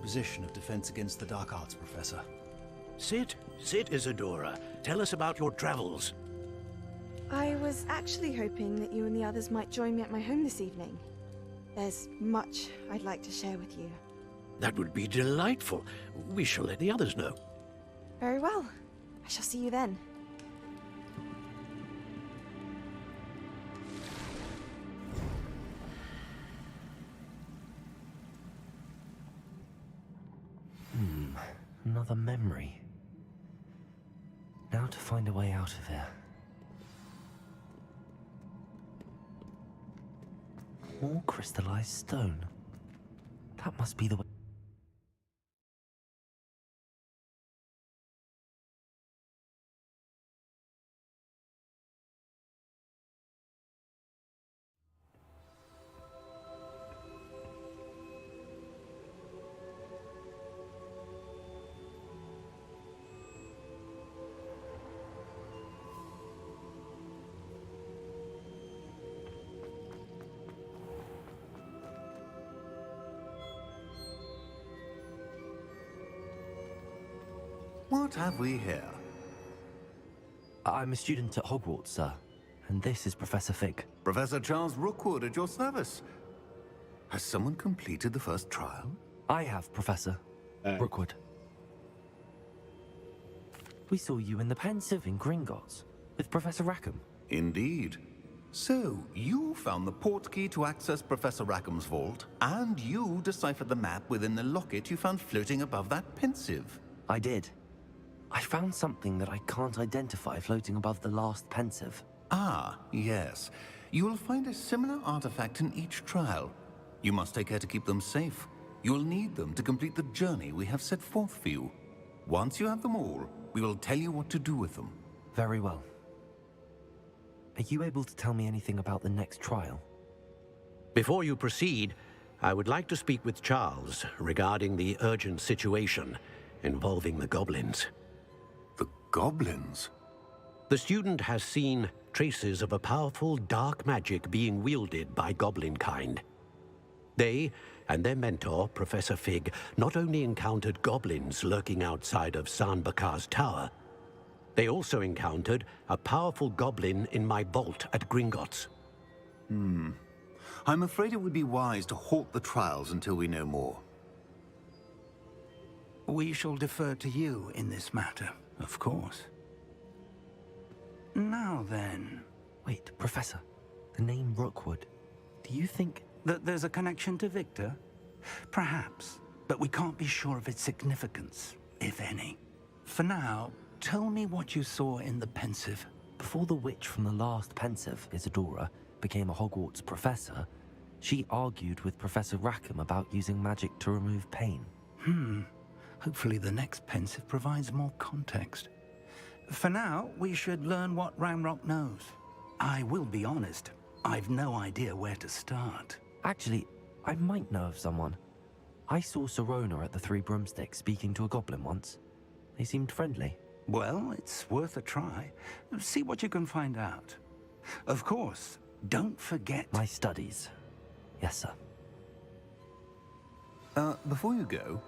position of defense against the dark arts, Professor. Sit, Isadora. Tell us about your travels. I was actually hoping that you and the others might join me at my home this evening. There's much I'd like to share with you. That would be delightful. We shall let the others know. Very well. I shall see you then. Another memory. Now to find a way out of here. More crystallized stone. That must be the way. What have we here? I'm a student at Hogwarts, sir. And this is Professor Fig. Professor Charles Rookwood at your service. Has someone completed the first trial? I have, Professor Rookwood. We saw you in the Pensive in Gringotts with Professor Rackham. Indeed. So, you found the portkey to access Professor Rackham's vault, and you deciphered the map within the locket you found floating above that Pensive. I did. I found something that I can't identify floating above the last Pensive. Ah, yes. You will find a similar artifact in each trial. You must take care to keep them safe. You will need them to complete the journey we have set forth for you. Once you have them all, we will tell you what to do with them. Very well. Are you able to tell me anything about the next trial? Before you proceed, I would like to speak with Charles regarding the urgent situation involving the goblins. The goblins? The student has seen traces of a powerful dark magic being wielded by goblin kind. They and their mentor, Professor Fig, not only encountered goblins lurking outside of Sanbakar's tower, they also encountered a powerful goblin in my vault at Gringotts. I'm afraid it would be wise to halt the trials until we know more. We shall defer to you in this matter, of course. Now then... Wait, Professor. The name Rookwood. Do you think... that there's a connection to Victor? Perhaps, but we can't be sure of its significance, if any. For now, tell me what you saw in the Pensive. Before the witch from the last Pensive, Isadora, became a Hogwarts professor, she argued with Professor Rackham about using magic to remove pain. Hopefully the next Pensive provides more context. For now, we should learn what Ranrock knows. I will be honest, I've no idea where to start. Actually, I might know of someone. I saw Sirona at the Three Broomsticks speaking to a goblin once. They seemed friendly. Well, it's worth a try. See what you can find out. Of course, don't forget... My studies. Yes, sir. Before you go...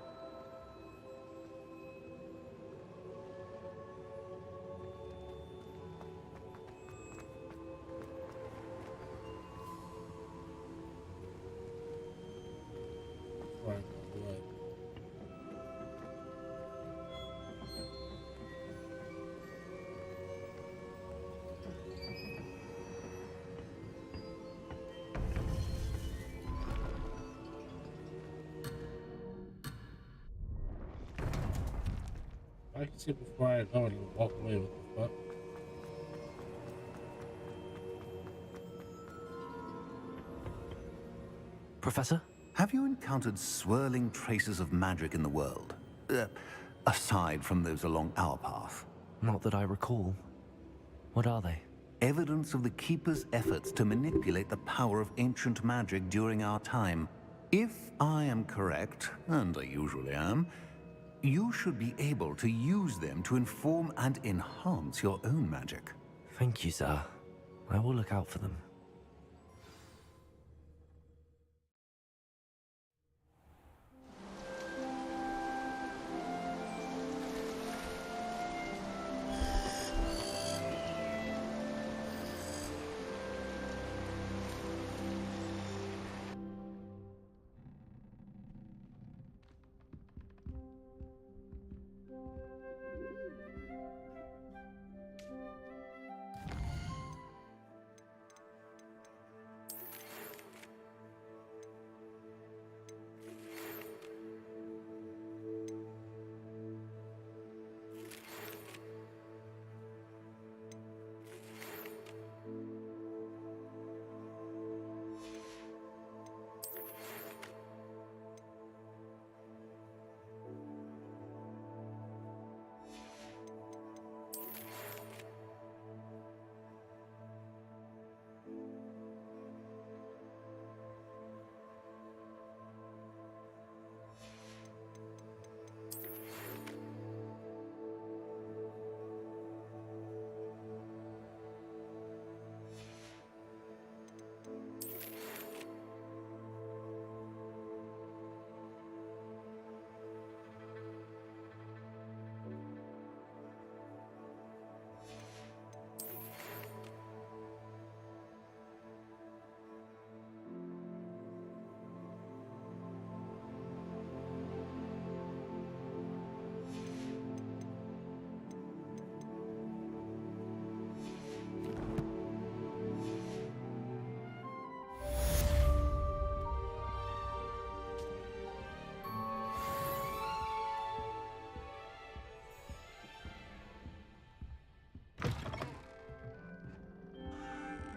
I can see before I go and walk away with the fuck. Professor? Have you encountered swirling traces of magic in the world? Aside from those along our path? Not that I recall. What are they? Evidence of the Keeper's efforts to manipulate the power of ancient magic during our time. If I am correct, and I usually am, you should be able to use them to inform and enhance your own magic. Thank you, sir. I will look out for them.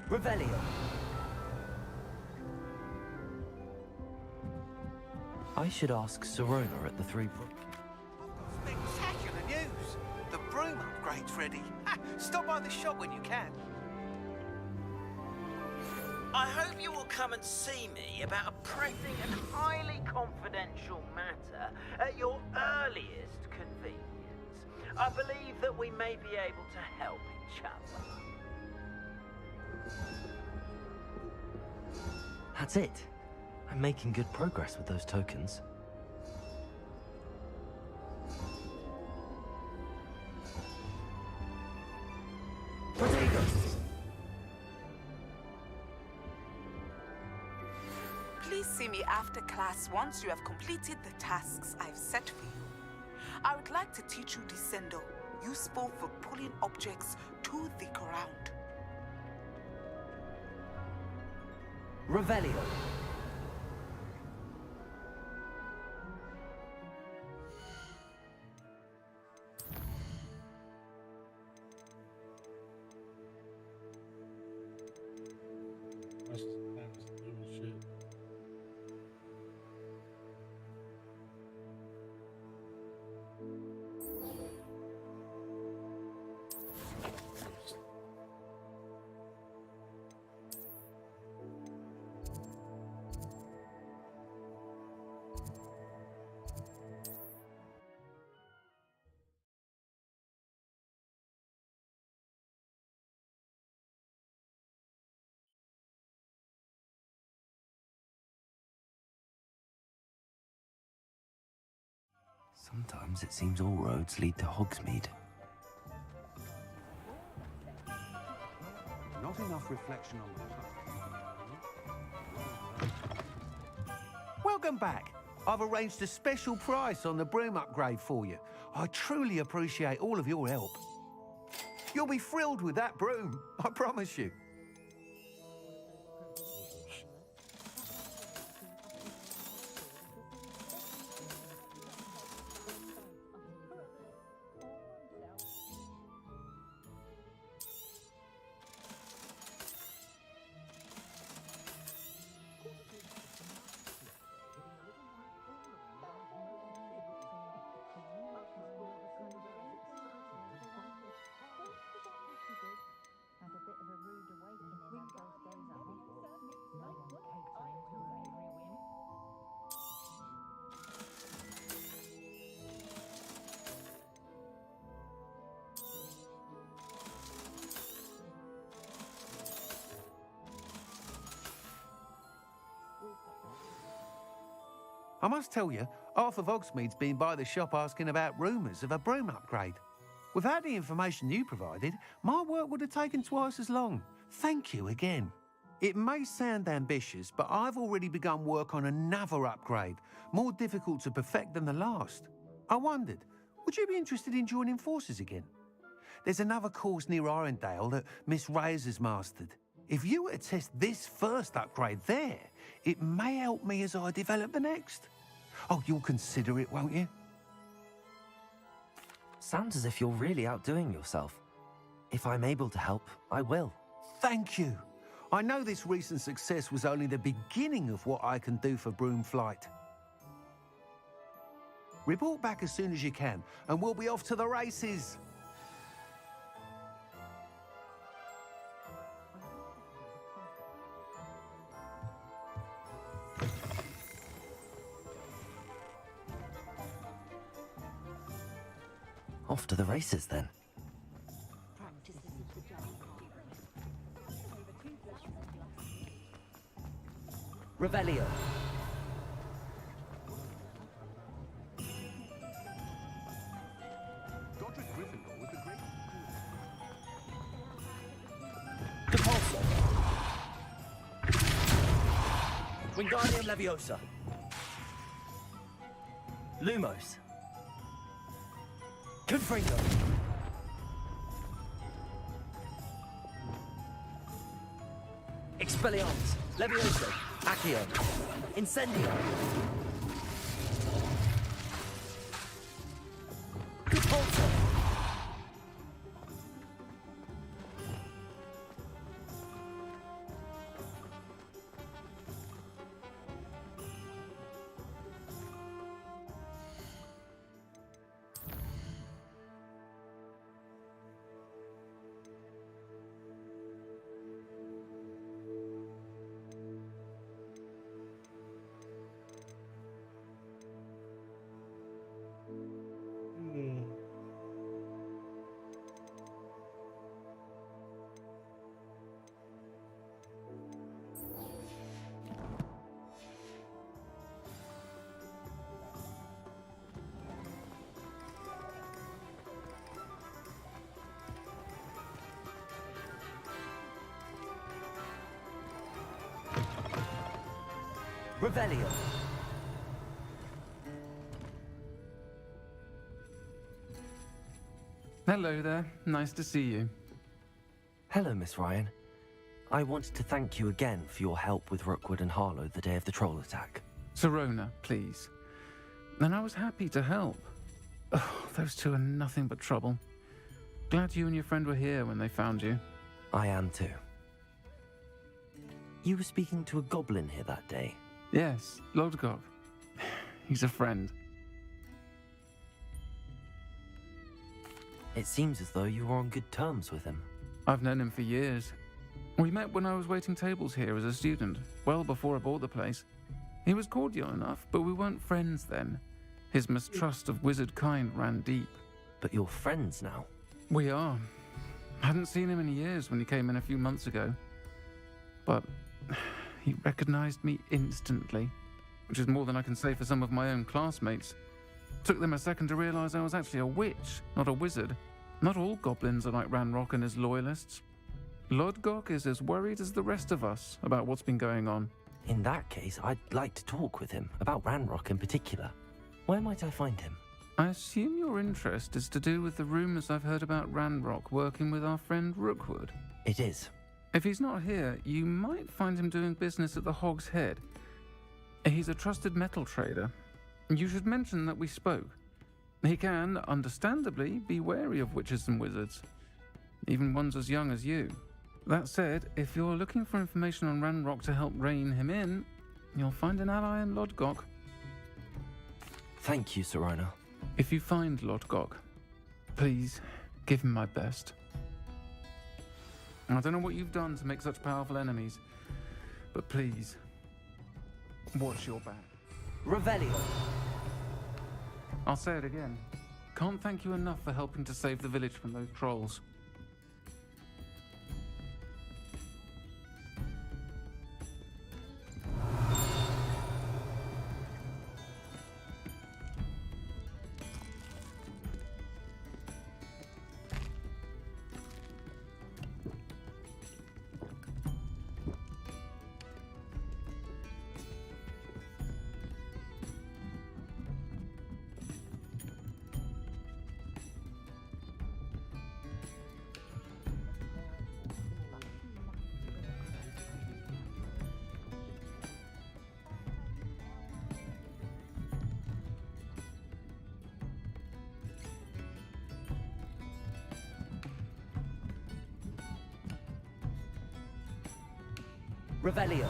Revelio. I should ask Serona at the Three Brook. Spectacular news! The broom upgrade's ready. Ha! Stop by the shop when you can. I hope you will come and see me about a pressing and highly confidential matter at your earliest convenience. I believe that we may be able to help each other. That's it. I'm making good progress with those tokens. Please see me after class once you have completed the tasks I've set for you. I would like to teach you Descendo, useful for pulling objects to the ground. Revelio. That's doing shit. Sometimes it seems all roads lead to Hogsmeade. Not enough reflection on the Welcome back. I've arranged a special price on the broom upgrade for you. I truly appreciate all of your help. You'll be thrilled with that broom, I promise you. I must tell you, half of Hogsmeade's been by the shop asking about rumours of a broom upgrade. Without the information you provided, my work would have taken twice as long. Thank you again. It may sound ambitious, but I've already begun work on another upgrade, more difficult to perfect than the last. I wondered, would you be interested in joining forces again? There's another course near Arendale that Miss Reyes has mastered. If you were to test this first upgrade there, it may help me as I develop the next. Oh, you'll consider it, won't you? Sounds as if you're really outdoing yourself. If I'm able to help, I will. Thank you. I know this recent success was only the beginning of what I can do for broom flight. Report back as soon as you can, and we'll be off to the races. Off to the races, then. Revelio. Depulso. Wingardium Leviosa. Lumos. Confringo. Expelliarmus. Levioso. Accio. Incendio. Depulso. Revelio. Hello there. Nice to see you. Hello, Miss Ryan. I wanted to thank you again for your help with Rookwood and Harlow the day of the troll attack. Sirona, please. And I was happy to help. Oh, those two are nothing but trouble. Glad you and your friend were here when they found you. I am too. You were speaking to a goblin here that day. Yes, Lodgok. He's a friend. It seems as though you were on good terms with him. I've known him for years. We met when I was waiting tables here as a student, well before I bought the place. He was cordial enough, but we weren't friends then. His mistrust of wizard kind ran deep. But you're friends now? We are. Hadn't seen him in years when he came in a few months ago. But he recognized me instantly, which is more than I can say for some of my own classmates. Took them a second to realize I was actually a witch, not a wizard. Not all goblins are like Ranrock and his loyalists. Lodgok is as worried as the rest of us about what's been going on. In that case, I'd like to talk with him, about Ranrock in particular. Where might I find him? I assume your interest is to do with the rumors I've heard about Ranrock working with our friend Rookwood. It is. If he's not here, you might find him doing business at the Hog's Head. He's a trusted metal trader. You should mention that we spoke. He can, understandably, be wary of witches and wizards, even ones as young as you. That said, if you're looking for information on Ranrock to help rein him in, you'll find an ally in Lodgok. Thank you, Sirona. If you find Lodgok, please give him my best. I don't know what you've done to make such powerful enemies, but please, watch your back. Revelio. I'll say it again. Can't thank you enough for helping to save the village from those trolls. Revelio.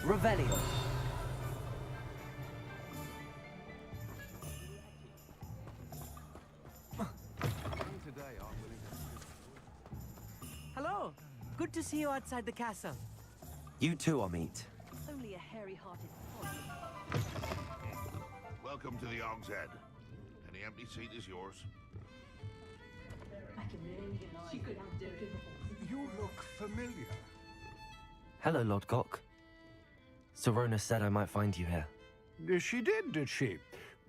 Revelio. Hello. Good to see you outside the castle. You too, Amit. Only a hairy-hearted Welcome to the Hog's Head. Any empty seat is yours. You look familiar. Hello, Lodgok. Sirona said I might find you here. She did she?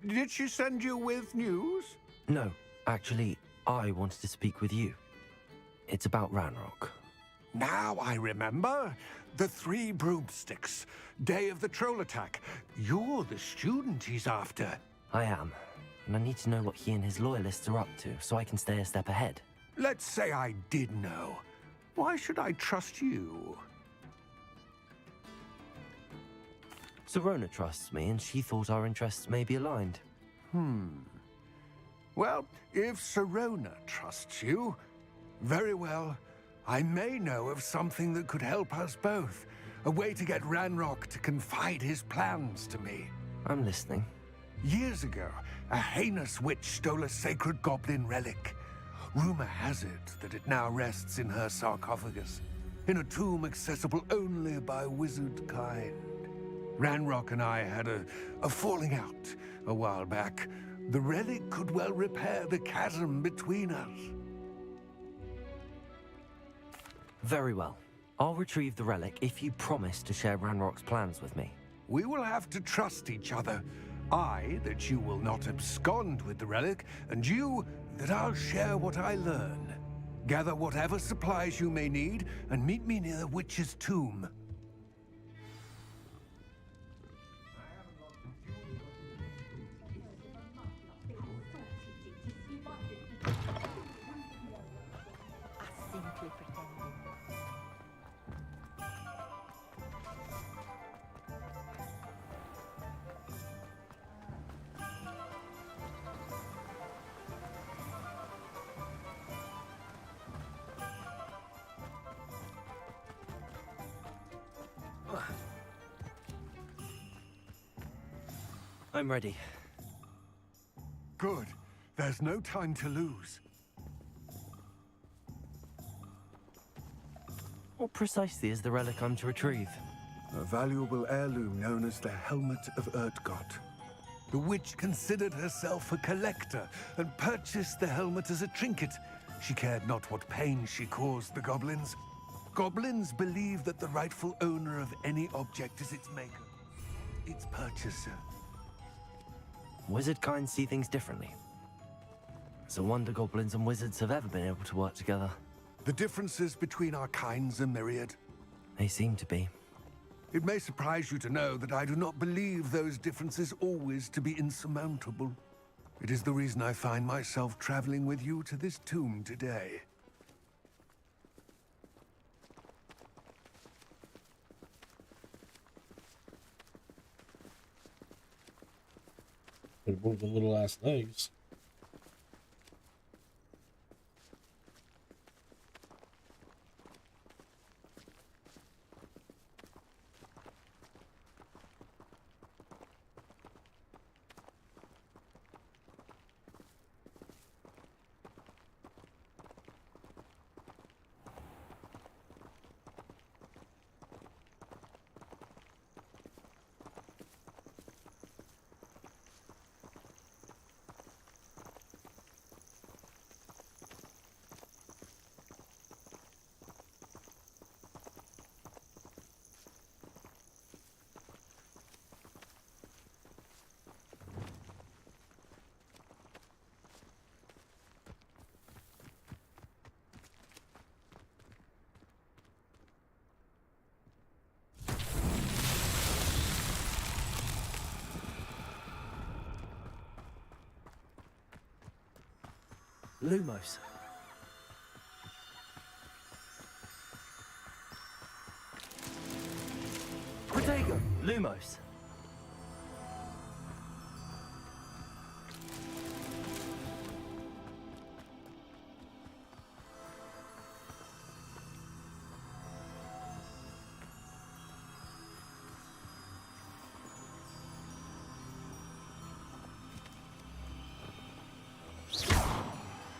Did she send you with news? No, actually, I wanted to speak with you. It's about Ranrock. Now I remember. The 3 broomsticks. Day of the troll attack. You're the student he's after. I am, and I need to know what he and his loyalists are up to so I can stay a step ahead. Let's say I did know. Why should I trust you? Sirona trusts me, and she thought our interests may be aligned. Well, if Sirona trusts you, very well. I may know of something that could help us both. A way to get Ranrock to confide his plans to me. I'm listening. Years ago, A heinous witch stole a sacred goblin relic. Rumor has it that it now rests in her sarcophagus, in a tomb accessible only by wizard kind. Ranrock and I had a falling out a while back. The relic could well repair the chasm between us. Very well. I'll retrieve the relic if you promise to share Ranrock's plans with me. We will have to trust each other. I, that you will not abscond with the relic, and you, that I'll share what I learn. Gather whatever supplies you may need, and meet me near the witch's tomb. I'm ready. Good. There's no time to lose. What precisely is the relic I'm to retrieve? A valuable heirloom known as the Helmet of Urtgott. The witch considered herself a collector and purchased the helmet as a trinket. She cared not what pain she caused the goblins. Goblins believe that the rightful owner of any object is its maker, its purchaser. Wizard kind see things differently. It's a wonder goblins and wizards have ever been able to work together. The differences between our kinds are myriad. They seem to be. It may surprise you to know that I do not believe those differences always to be insurmountable. It is the reason I find myself traveling with you to this tomb today. Could move the little ass legs. Lumos. Protego. Lumos.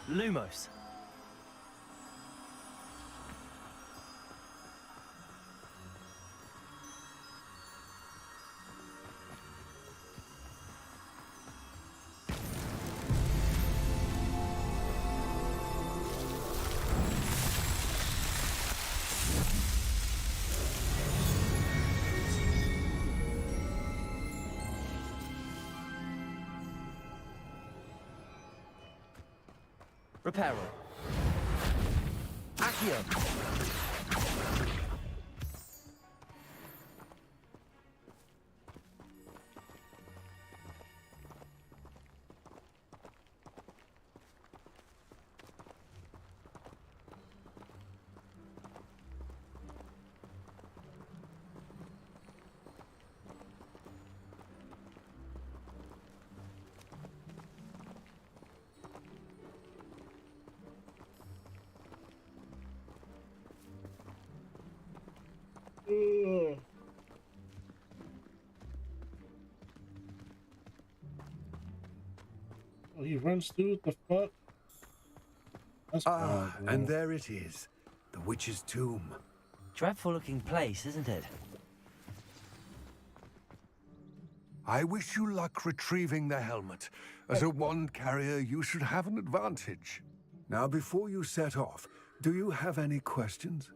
Lumos. Reparo. Accio. he runs through the fuck. That's wild, bro. And there it is. The witch's tomb. Dreadful looking place, isn't it? I wish you luck retrieving the helmet. As a wand carrier, you should have an advantage. Now, before you set off, do you have any questions?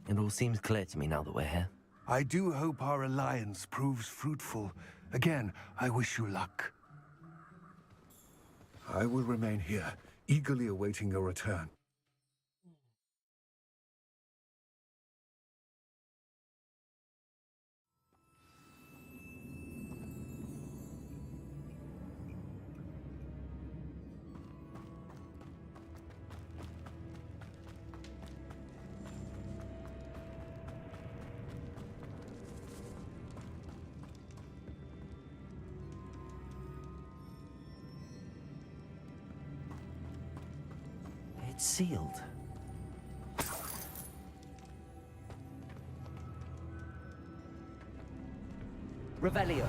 It all seems clear to me now that we're here. I do hope our alliance proves fruitful. Again, I wish you luck. I will remain here, eagerly awaiting your return. It's sealed. Revelio.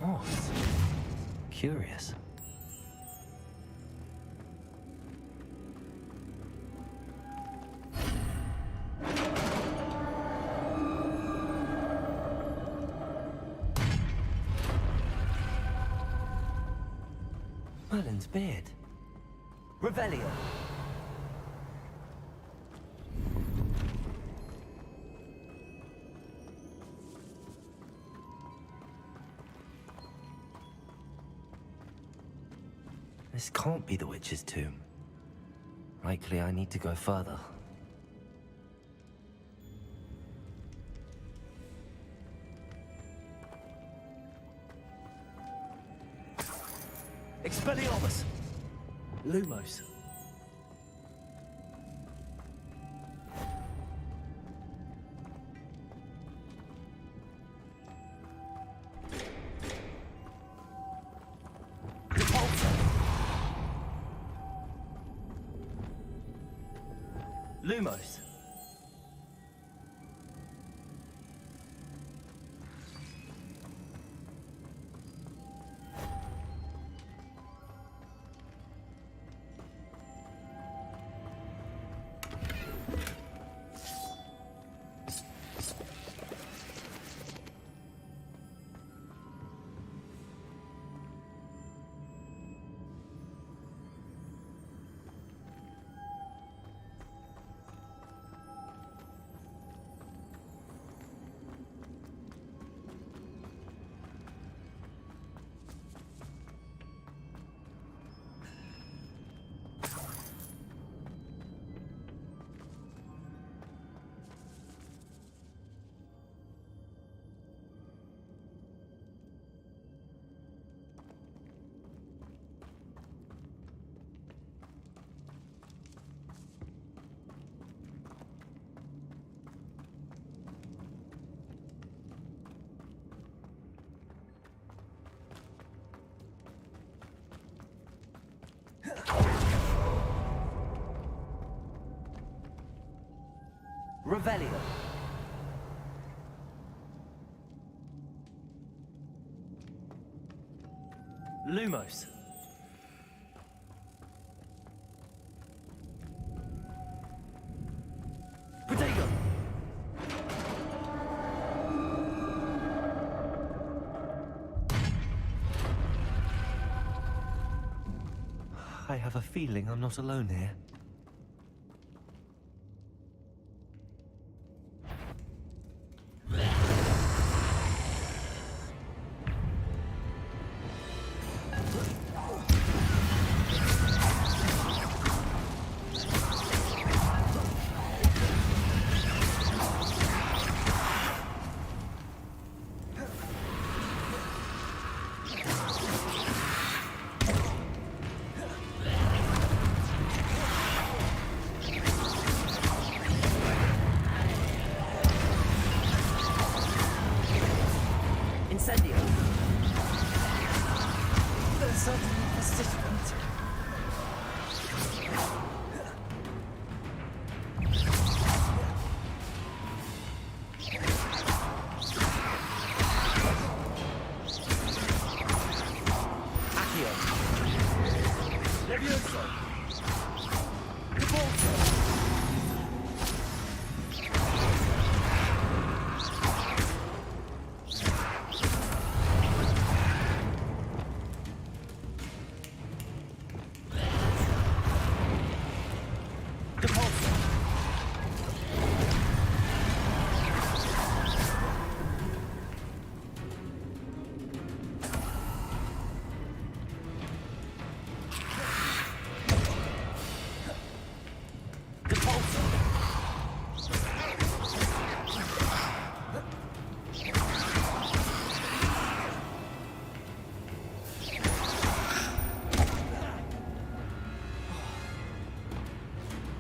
Moss. Curious. Merlin's beard. Revelio. This can't be the witch's tomb. Likely I need to go further. Expelliarmus. Lumos. Lumos. Revelio. Lumos. Protego. I have a feeling I'm not alone here.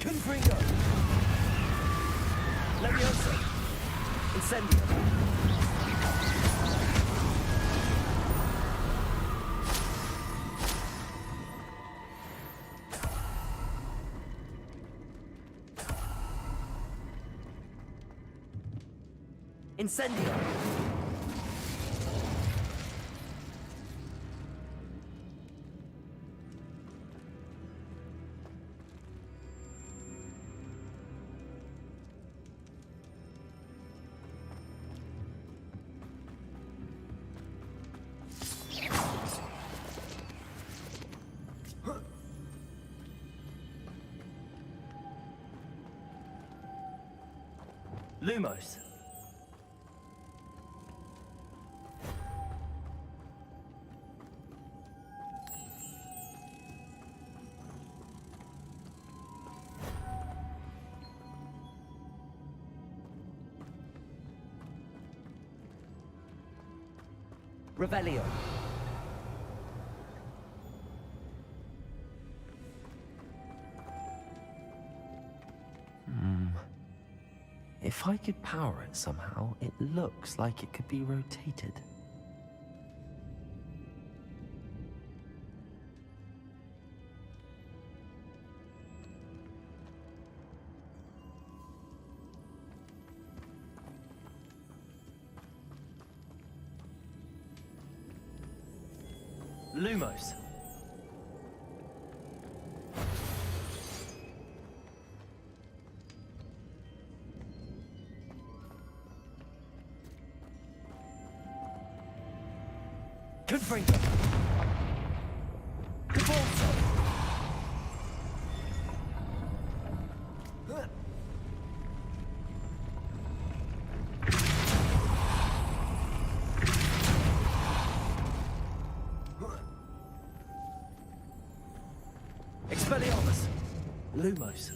Confringo! Leviosa! Incendio! Incendio! Lumos. Revelio. If I could power it somehow, it looks like it could be rotated. Lumos. Confringo. Devolso. Expelliarmus. Lumos.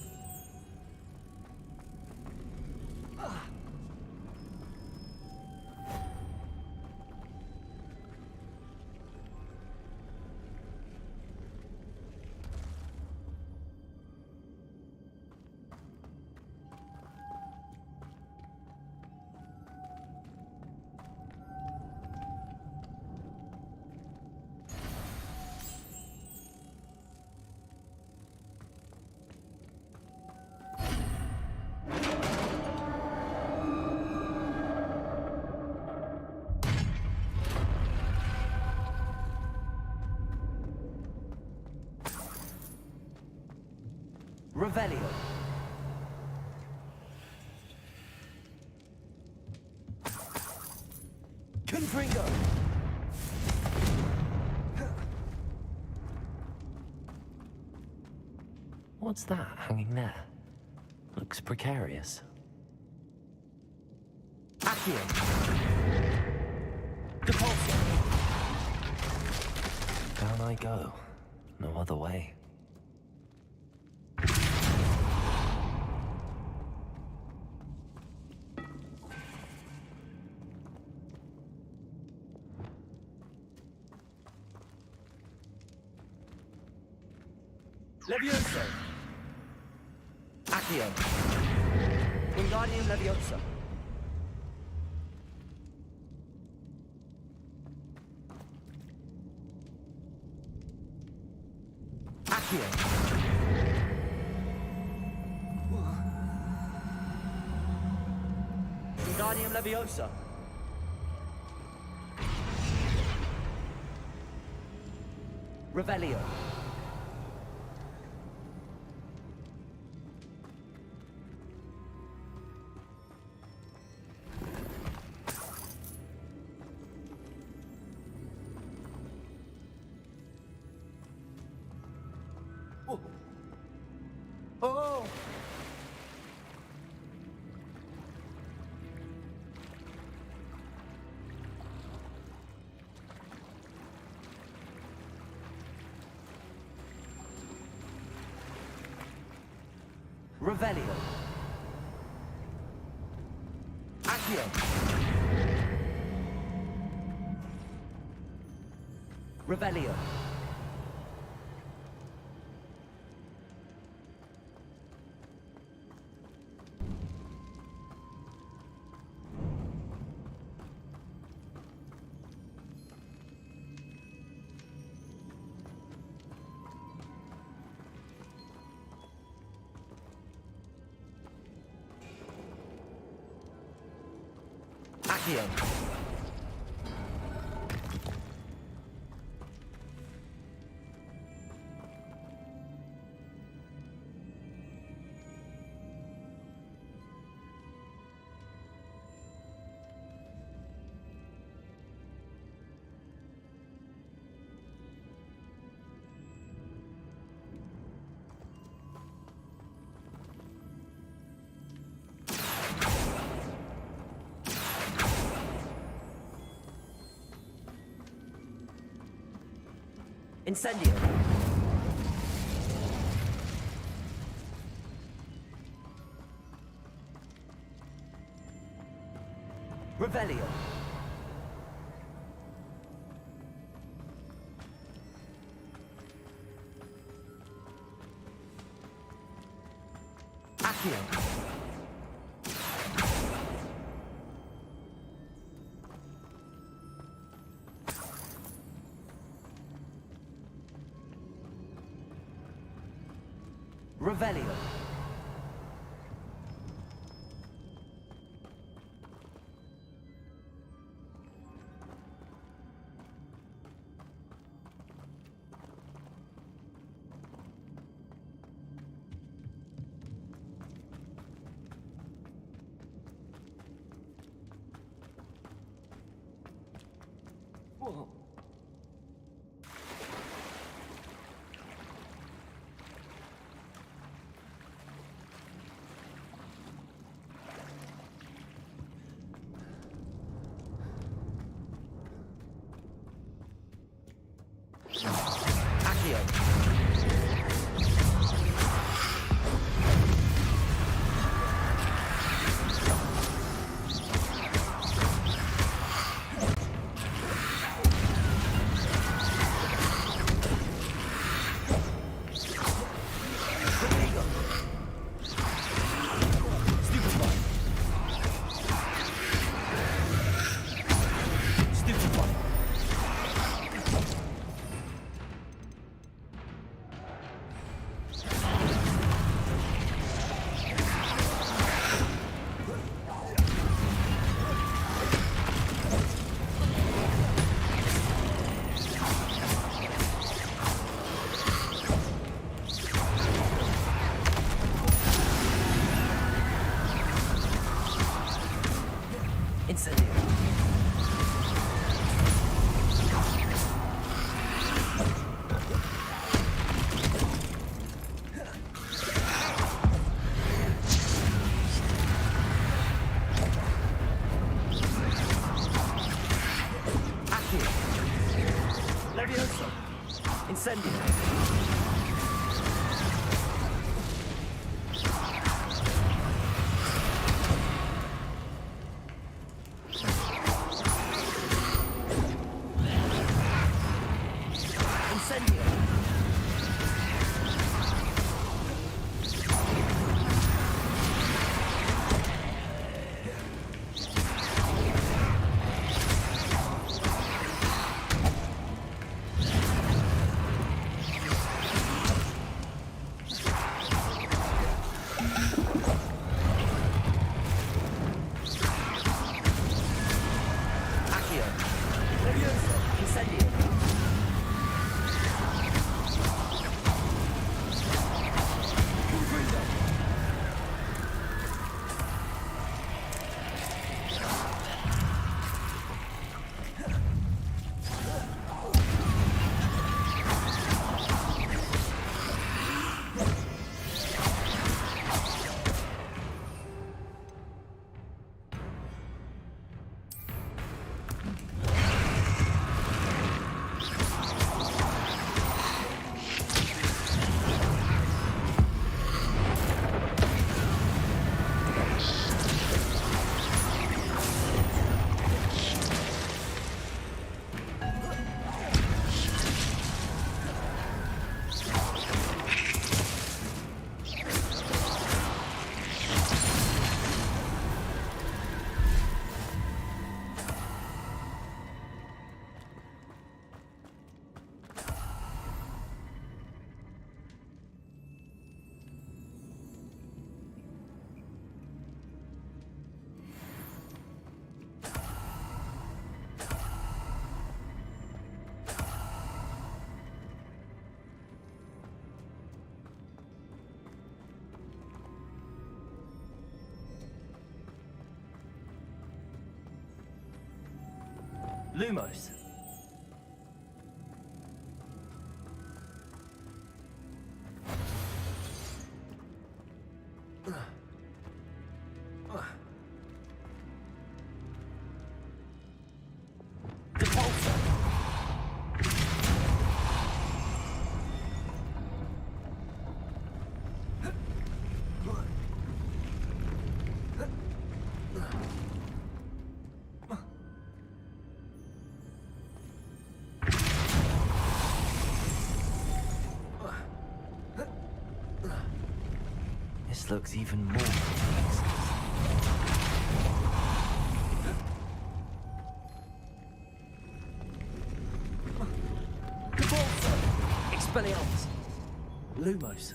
Revelio. Confringo. What's that hanging there? Looks precarious. Accio. Depulso. Down I go. No other way. Levioso. Accio. Wingardium Leviosa. Accio. Wingardium Leviosa. Revelio. Oh! Revelio. Accio. Revelio. Accio. Incendio. Revelio. Accio. Revelio. Whoa. Accio. Incendio. Lumos. This looks even more complex. Expelliarmus. Lumos.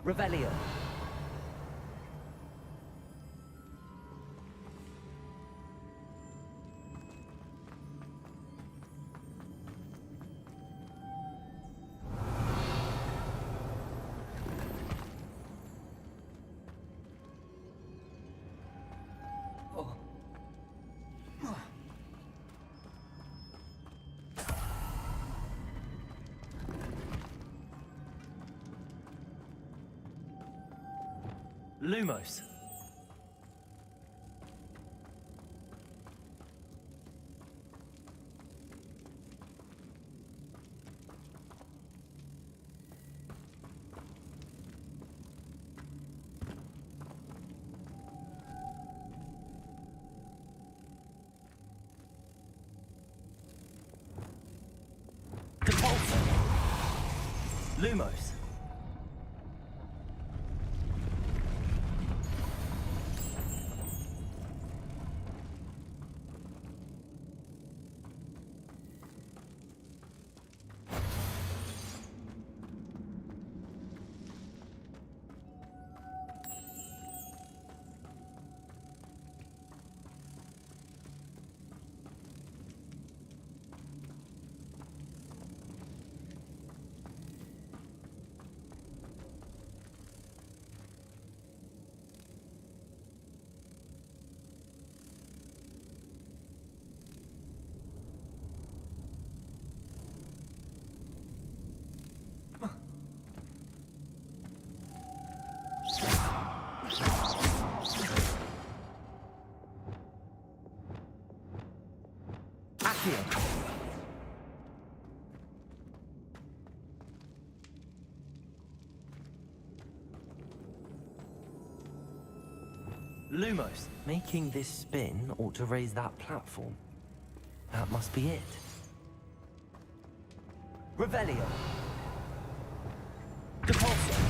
Revelio. Lumos. Depulso. Lumos. Lumos. Making this spin ought to raise that platform. That must be it. Revelio. Depulso.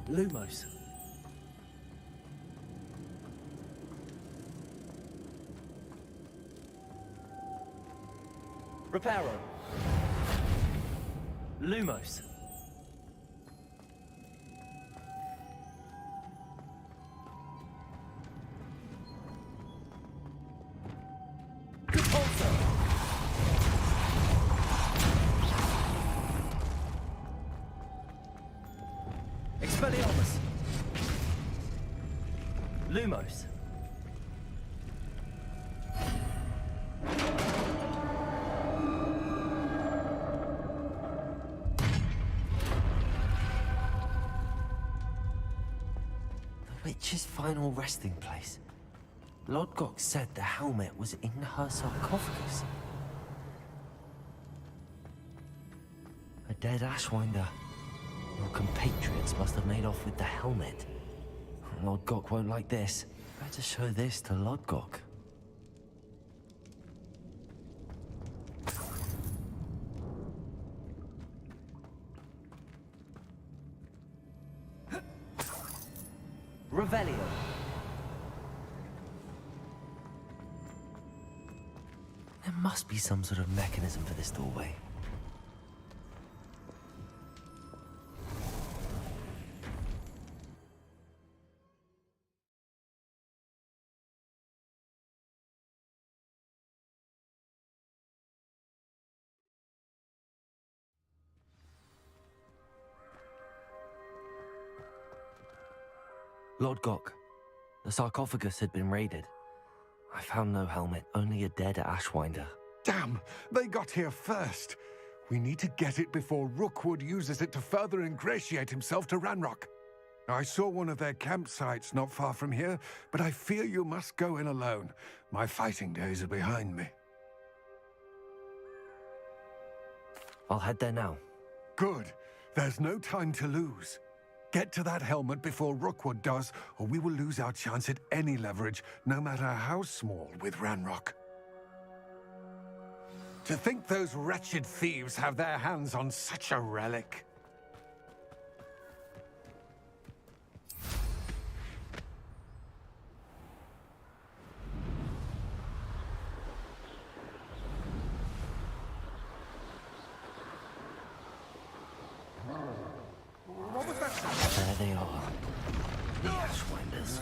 Lumos. Reparo. Lumos. Lumos. The witch's final resting place. Lodgok said the helmet was in her sarcophagus. A dead Ashwinder. Your compatriots must have made off with the helmet. Lodgok won't like this. Better show this to Lodgok. Revelio. There must be some sort of mechanism for this doorway. Lodgok, the sarcophagus had been raided. I found no helmet, only a dead Ashwinder. Damn! They got here first. We need to get it before Rookwood uses it to further ingratiate himself to Ranrock. I saw one of their campsites not far from here, but I fear you must go in alone. My fighting days are behind me. I'll head there now. Good. There's no time to lose. Get to that helmet before Rookwood does, or we will lose our chance at any leverage, no matter how small, with Ranrock. To think those wretched thieves have their hands on such a relic. What was that? There they are. The Ashwinders.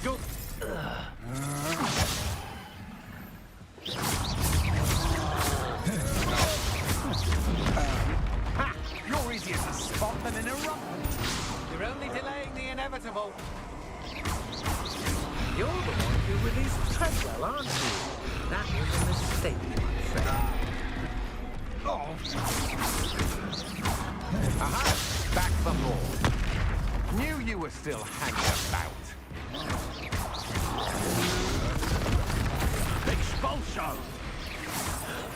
Good. Ha! You're easier to spot than an eruptant. You're only delaying the inevitable. You're the one who released Treadwell, aren't you? That was a mistake, my friend. Aha! Back for more. Knew you were still hanging about. Expulso!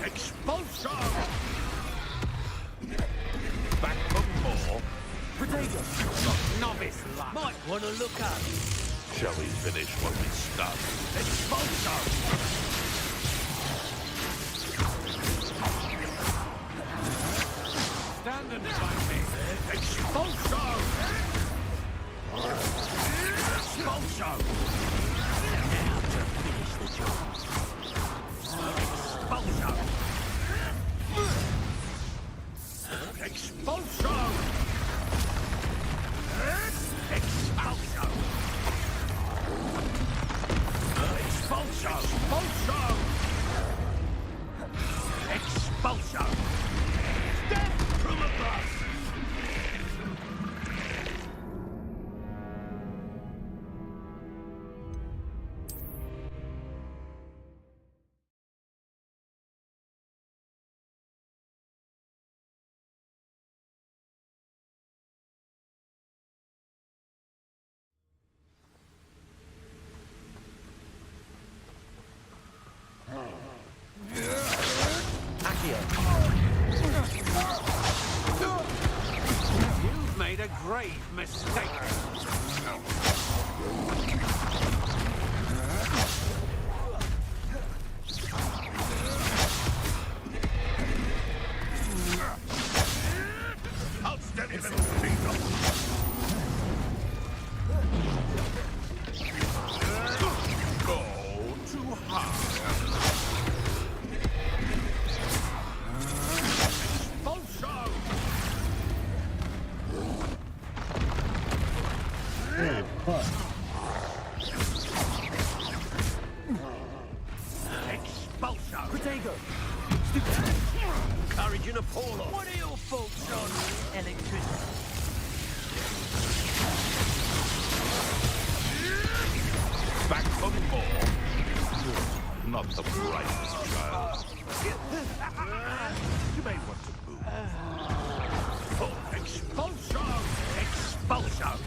Expulso! Back for more. Potato! Novice luck. Might want to look up. Shall we finish what we started? Expulso! Stand and fight me. Expulso! Expulso! Now to finish the job. Expulso! Expulso! Expulso! Expulso! Expulso! Expulso! Death from above! You've made a grave mistake. Outstanding little speed. Go too hard. Expulso! Protego! Courage and Apollo! What are your thoughts on electricity? Back for more. Not the brightest child. You may want to move. For expulsion! Expulsion!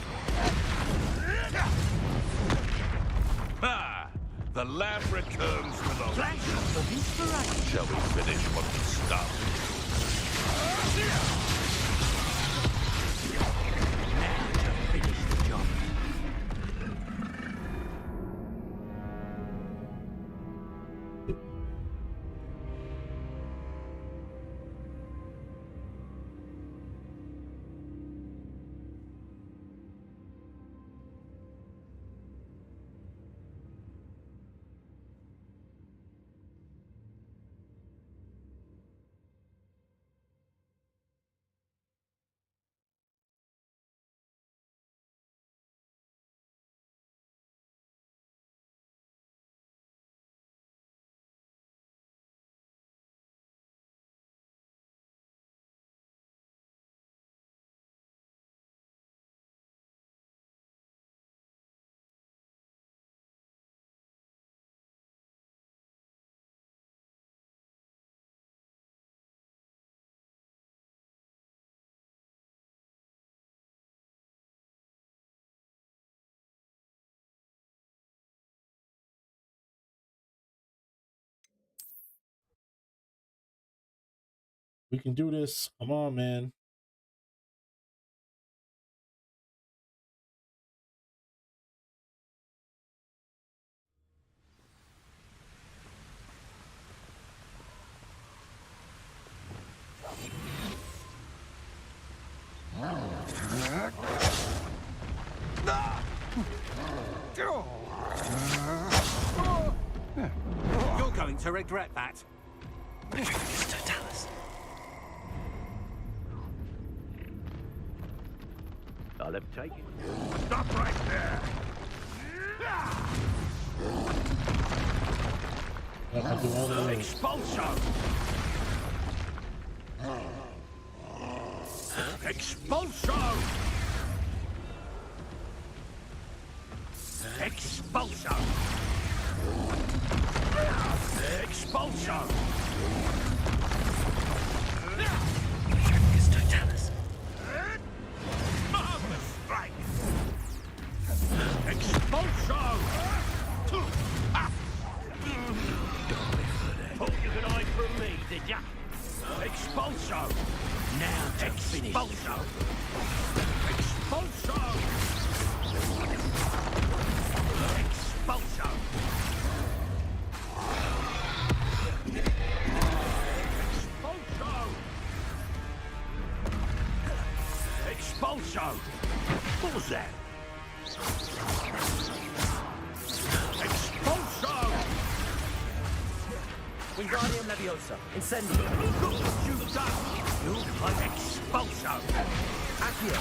Ah! The lamb returns to the Flash of inspiration. Shall we finish what we started? Now to finish the job. We can do this. Come on, man. You're going to regret that. I'll have taken. Stop right there! I'll do all the way. Expulsion! Expulsion! Expulsion! Expulsion! Marvelous strike! Expulsion! Thought you could hide from me, did ya? Expulsion! Now to finish. Expulsion! Expulsion! Expulsion! Expulsion! What was that? Expulsion! Wingardium Leviosa. Incendio. Look what you've done! You like expulsion! Accio.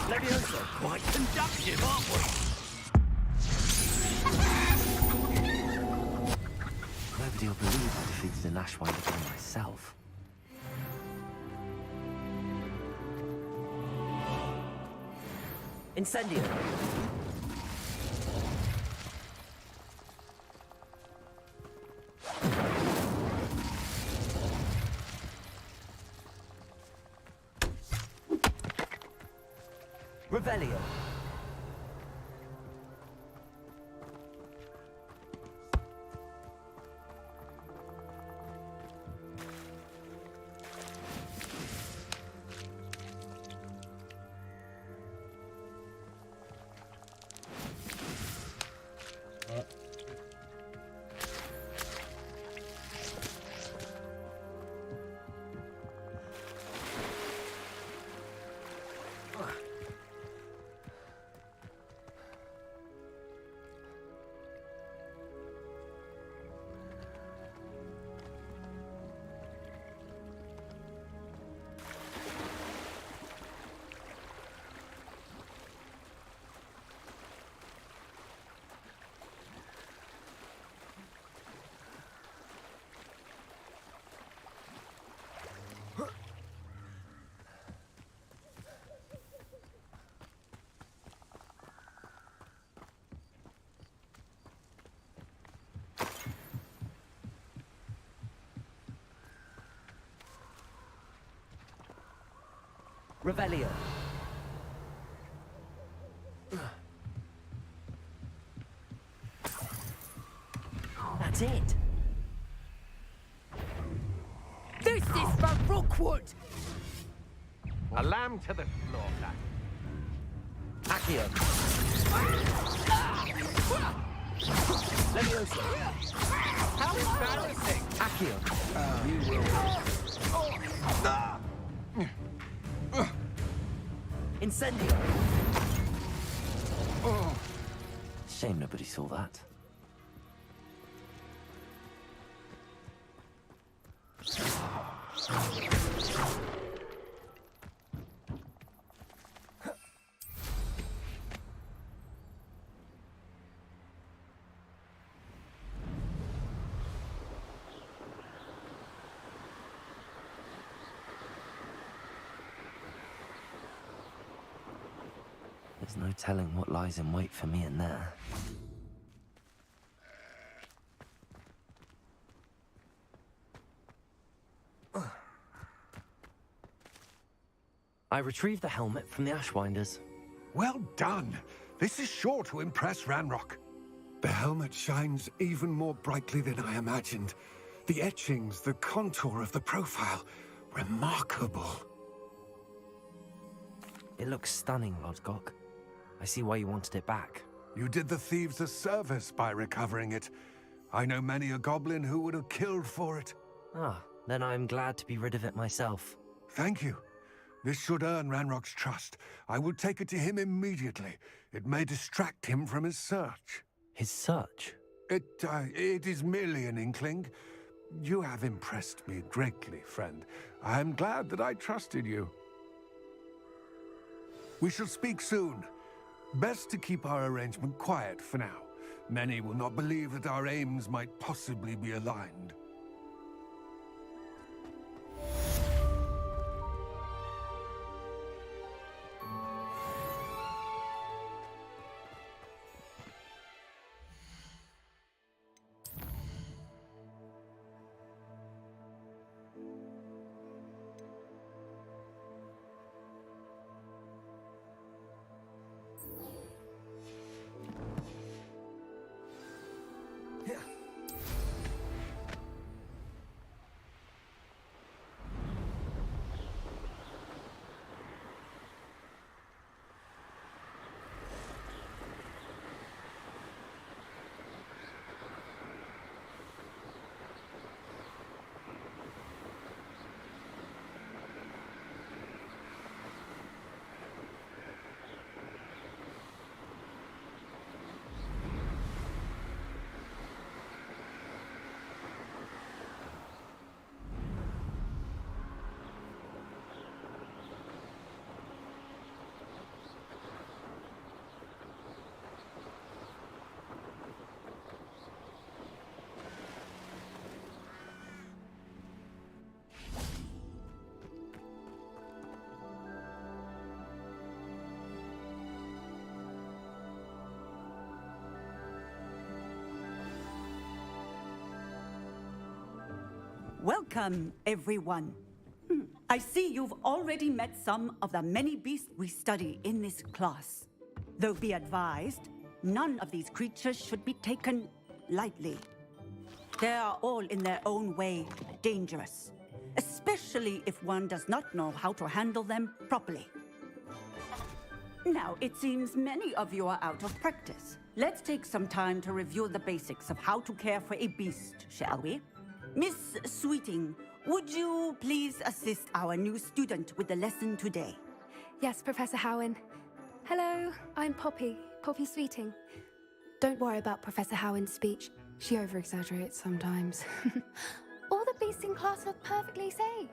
Leviosa. Quite conductive, aren't we? Nobody will believe I defeated an Ashwinder by myself. Incendio. Revelio. Revelio. That's it. This is for Rookwood! A lamb to the slaughter. Accio. Leviosa. How embarrassing! Accio. You will. Incendio. Shame nobody saw that. There's no telling what lies in wait for me in there. I retrieved the helmet from the Ashwinders. Well done. This is sure to impress Ranrock. The helmet shines even more brightly than I imagined. The etchings, the contour of the profile, remarkable. It looks stunning, Lodgok. I see why you wanted it back. You did the thieves a service by recovering it. I know many a goblin who would have killed for it. Ah, then I'm glad to be rid of it myself. Thank you. This should earn Ranrock's trust. I will take it to him immediately. It may distract him from his search. His search? It is merely an inkling. You have impressed me greatly, friend. I am glad that I trusted you. We shall speak soon. Best to keep our arrangement quiet for now. Many will not believe that our aims might possibly be aligned. Welcome, everyone. I see you've already met some of the many beasts we study in this class. Though be advised, none of these creatures should be taken lightly. They are all in their own way dangerous, especially if one does not know how to handle them properly. Now, it seems many of you are out of practice. Let's take some time to review the basics of how to care for a beast, shall we? Miss Sweeting, would you please assist our new student with the lesson today? Yes, Professor Howen. Hello, I'm Poppy Sweeting. Don't worry about Professor Howen's speech. She over-exaggerates sometimes. All the beasts in class are perfectly safe.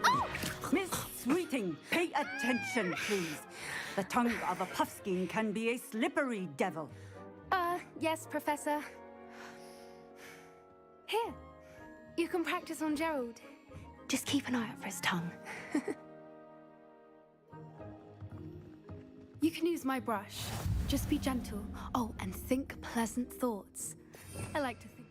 Oh! Miss Sweeting, pay attention, please. The tongue of a puffskein can be a slippery devil. Yes, Professor. Here, you can practice on Gerald. Just keep an eye out for his tongue. You can use my brush. Just be gentle. Oh, and think pleasant thoughts. I like to think.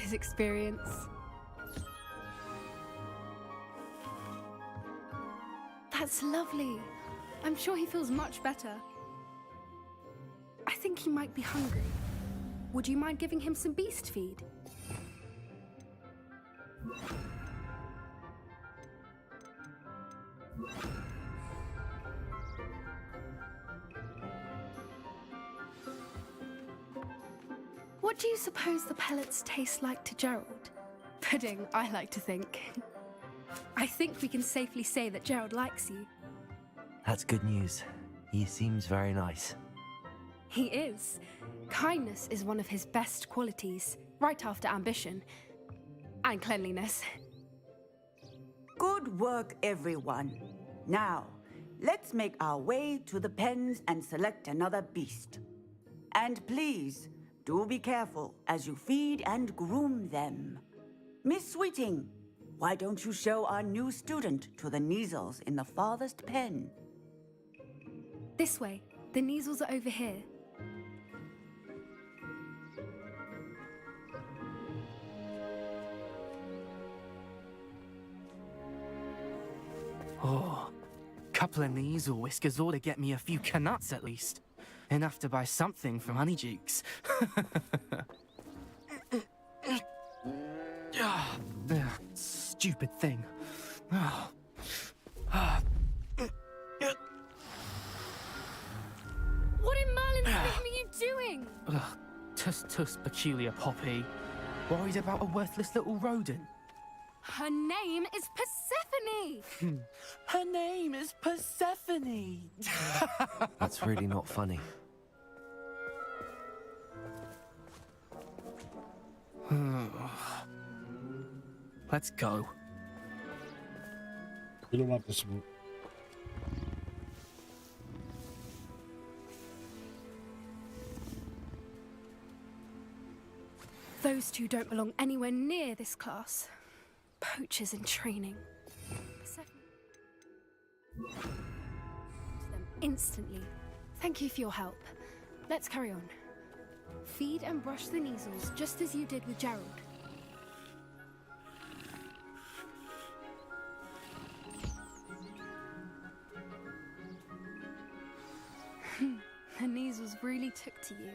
his experience. That's lovely. I'm sure he feels much better. I think he might be hungry. Would you mind giving him some beast feed? What do you suppose the pellets taste like to Gerald? Pudding, I like to think. I think we can safely say that Gerald likes you. That's good news. He seems very nice. He is. Kindness is one of his best qualities, right after ambition. And cleanliness. Good work, everyone. Now, let's make our way to the pens and select another beast. And please, do be careful as you feed and groom them. Miss Sweeting, why don't you show our new student to the Neasels in the farthest pen? This way. The Neasels are over here. Oh, couple of Neasel whiskers ought to get me a few canuts at least. Enough to buy something from Honeydukes. Stupid thing. Oh. What in Merlin's name are you doing? Tuss, peculiar Poppy. Worried about a worthless little rodent? Her name is Persephone! Her name is Persephone! That's really not funny. Let's go. You don't want this one. Those two don't belong anywhere near this class. Poachers in training. Them instantly. Thank you for your help. Let's carry on. Feed and brush the Neasels just as you did with Gerald. The Neasels really took to you.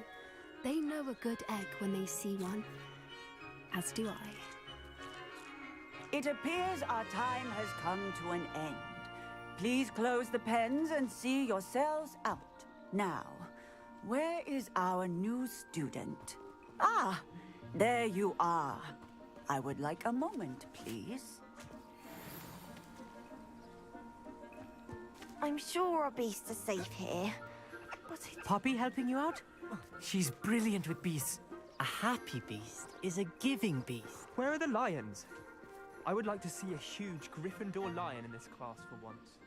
They know a good egg when they see one. As do I. It appears our time has come to an end. Please close the pens and see yourselves out. Now, where is our new student? Ah, there you are. I would like a moment, please. I'm sure our beasts are safe here. But Poppy helping you out? She's brilliant with beasts. A happy beast is a giving beast. Where are the lions? I would like to see a huge Gryffindor lion in this class for once.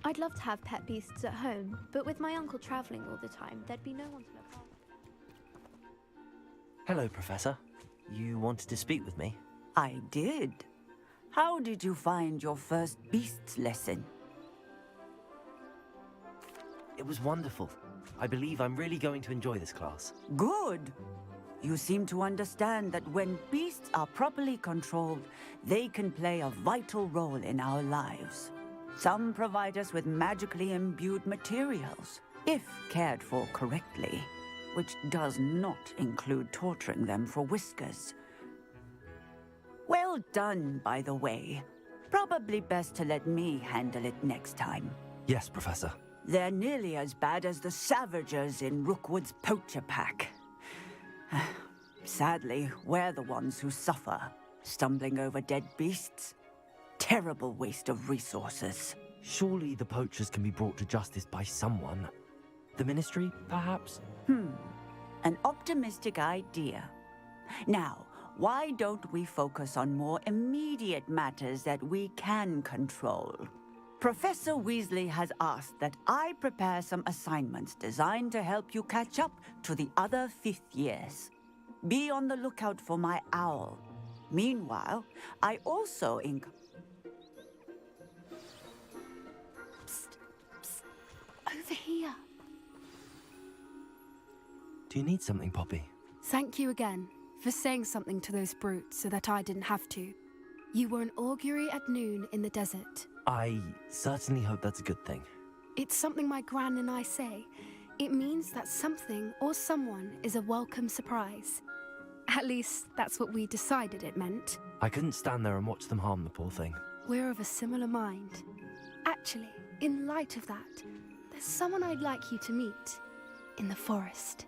I'd love to have pet beasts at home, but with my uncle travelling all the time, there'd be no one to look after. Hello, Professor. You wanted to speak with me? I did. How did you find your first beasts lesson? It was wonderful. I believe I'm really going to enjoy this class. Good. You seem to understand that when beasts are properly controlled, they can play a vital role in our lives. Some provide us with magically imbued materials, if cared for correctly, which does not include torturing them for whiskers. Well done, by the way. Probably best to let me handle it next time. Yes, Professor. They're nearly as bad as the Savagers in Rookwood's poacher pack. Sadly, we're the ones who suffer, stumbling over dead beasts. Terrible waste of resources. Surely the poachers can be brought to justice by someone. The Ministry, perhaps? An optimistic idea. Now, why don't we focus on more immediate matters that we can control? Professor Weasley has asked that I prepare some assignments designed to help you catch up to the other fifth years. Be on the lookout for my owl. Meanwhile, I also Psst, psst. Over here. Do you need something, Poppy? Thank you again for saying something to those brutes so that I didn't have to. You were an augury at noon in the desert. I certainly hope that's a good thing. It's something my gran and I say. It means that something or someone is a welcome surprise. At least, that's what we decided it meant. I couldn't stand there and watch them harm the poor thing. We're of a similar mind. Actually, in light of that, there's someone I'd like you to meet in the forest.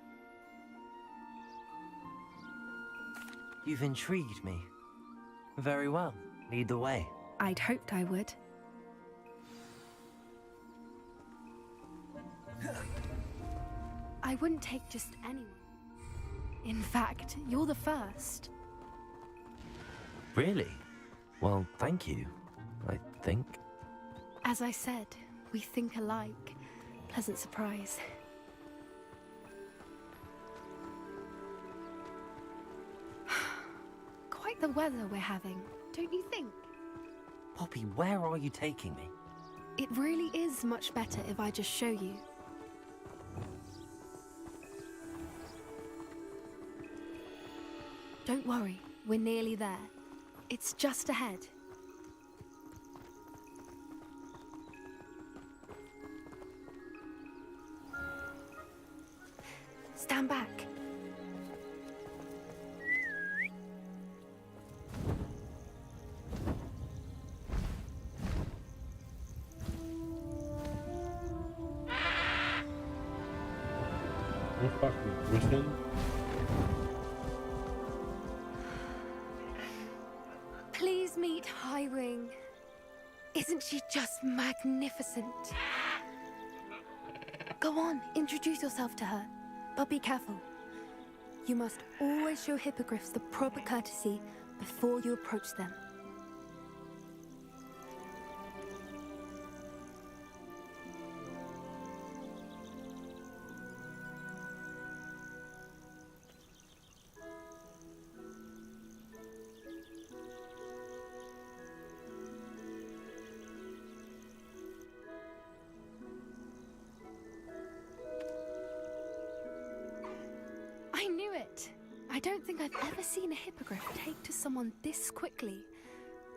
You've intrigued me. Very well. Lead the way. I'd hoped I would. I wouldn't take just anyone. In fact, you're the first. Really? Well, thank you, I think. As I said, we think alike. Pleasant surprise. Quite the weather we're having, don't you think? Poppy, where are you taking me? It really is much better if I just show you. Don't worry, we're nearly there. It's just ahead. Stand back. What fucking griffin? Please meet Highwing. Isn't she just magnificent? Go on, introduce yourself to her. But be careful. You must always show hippogriffs the proper courtesy before you approach them. I knew it! I don't think I've ever seen a hippogriff take to someone this quickly.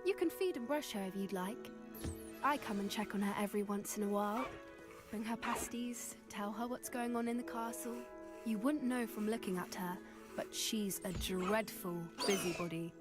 You can feed and brush her if you'd like. I come and check on her every once in a while. Bring her pasties, tell her what's going on in the castle. You wouldn't know from looking at her, but she's a dreadful busybody.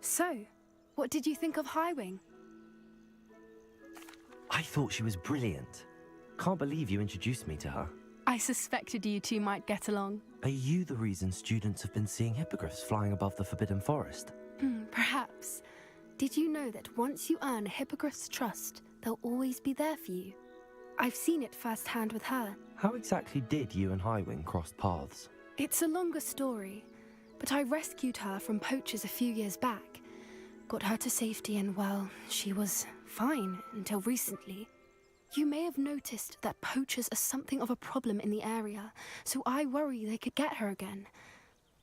So, what did you think of Highwing? I thought she was brilliant. Can't believe you introduced me to her. I suspected you two might get along. Are you the reason students have been seeing hippogriffs flying above the Forbidden Forest? Perhaps. Did you know that once you earn a hippogriff's trust, they'll always be there for you? I've seen it firsthand with her. How exactly did you and Highwing cross paths? It's a longer story, but I rescued her from poachers a few years back. Got her to safety and, well, she was fine until recently. You may have noticed that poachers are something of a problem in the area, so I worry they could get her again.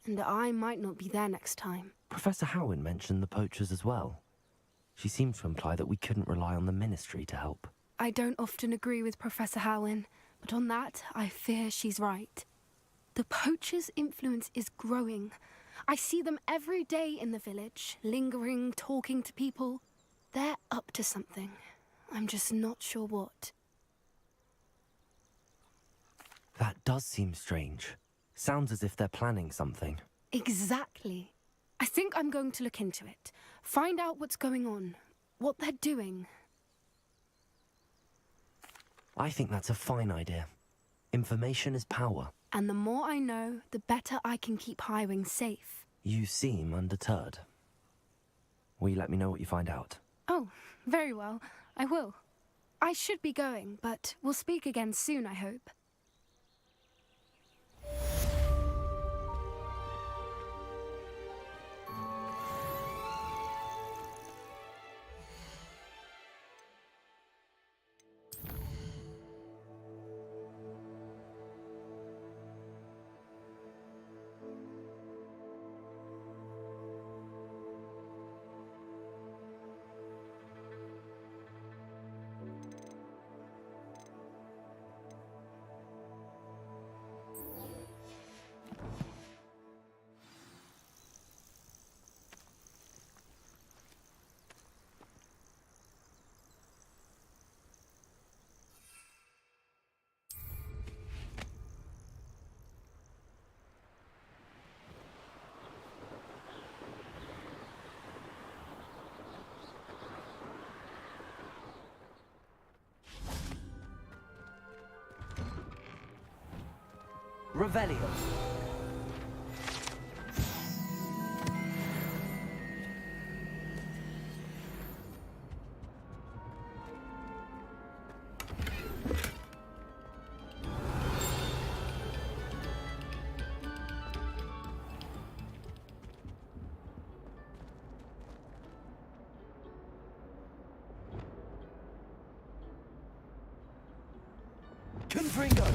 And I might not be there next time. Professor Howin mentioned the poachers as well. She seemed to imply that we couldn't rely on the Ministry to help. I don't often agree with Professor Howin, but on that, I fear she's right. The poachers' influence is growing. I see them every day in the village, lingering, talking to people. They're up to something. I'm just not sure what. That does seem strange. Sounds as if they're planning something. Exactly. I think I'm going to look into it. Find out what's going on, what they're doing. I think that's a fine idea. Information is power. And the more I know, the better I can keep Highwing safe. You seem undeterred. Will you let me know what you find out? Oh, very well. I will. I should be going, but we'll speak again soon, I hope. Revelio. Confringo!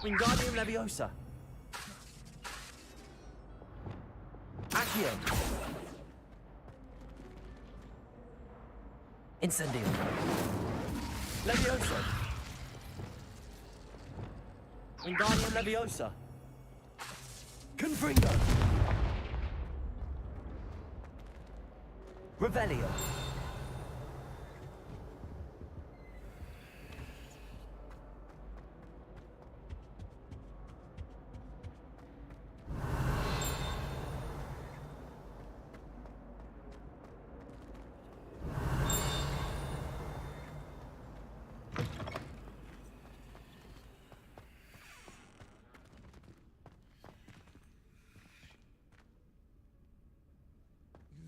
Wingardium Leviosa! Accio! Incendium! Leviosa! Wingardium Leviosa! Confringo! Revelio!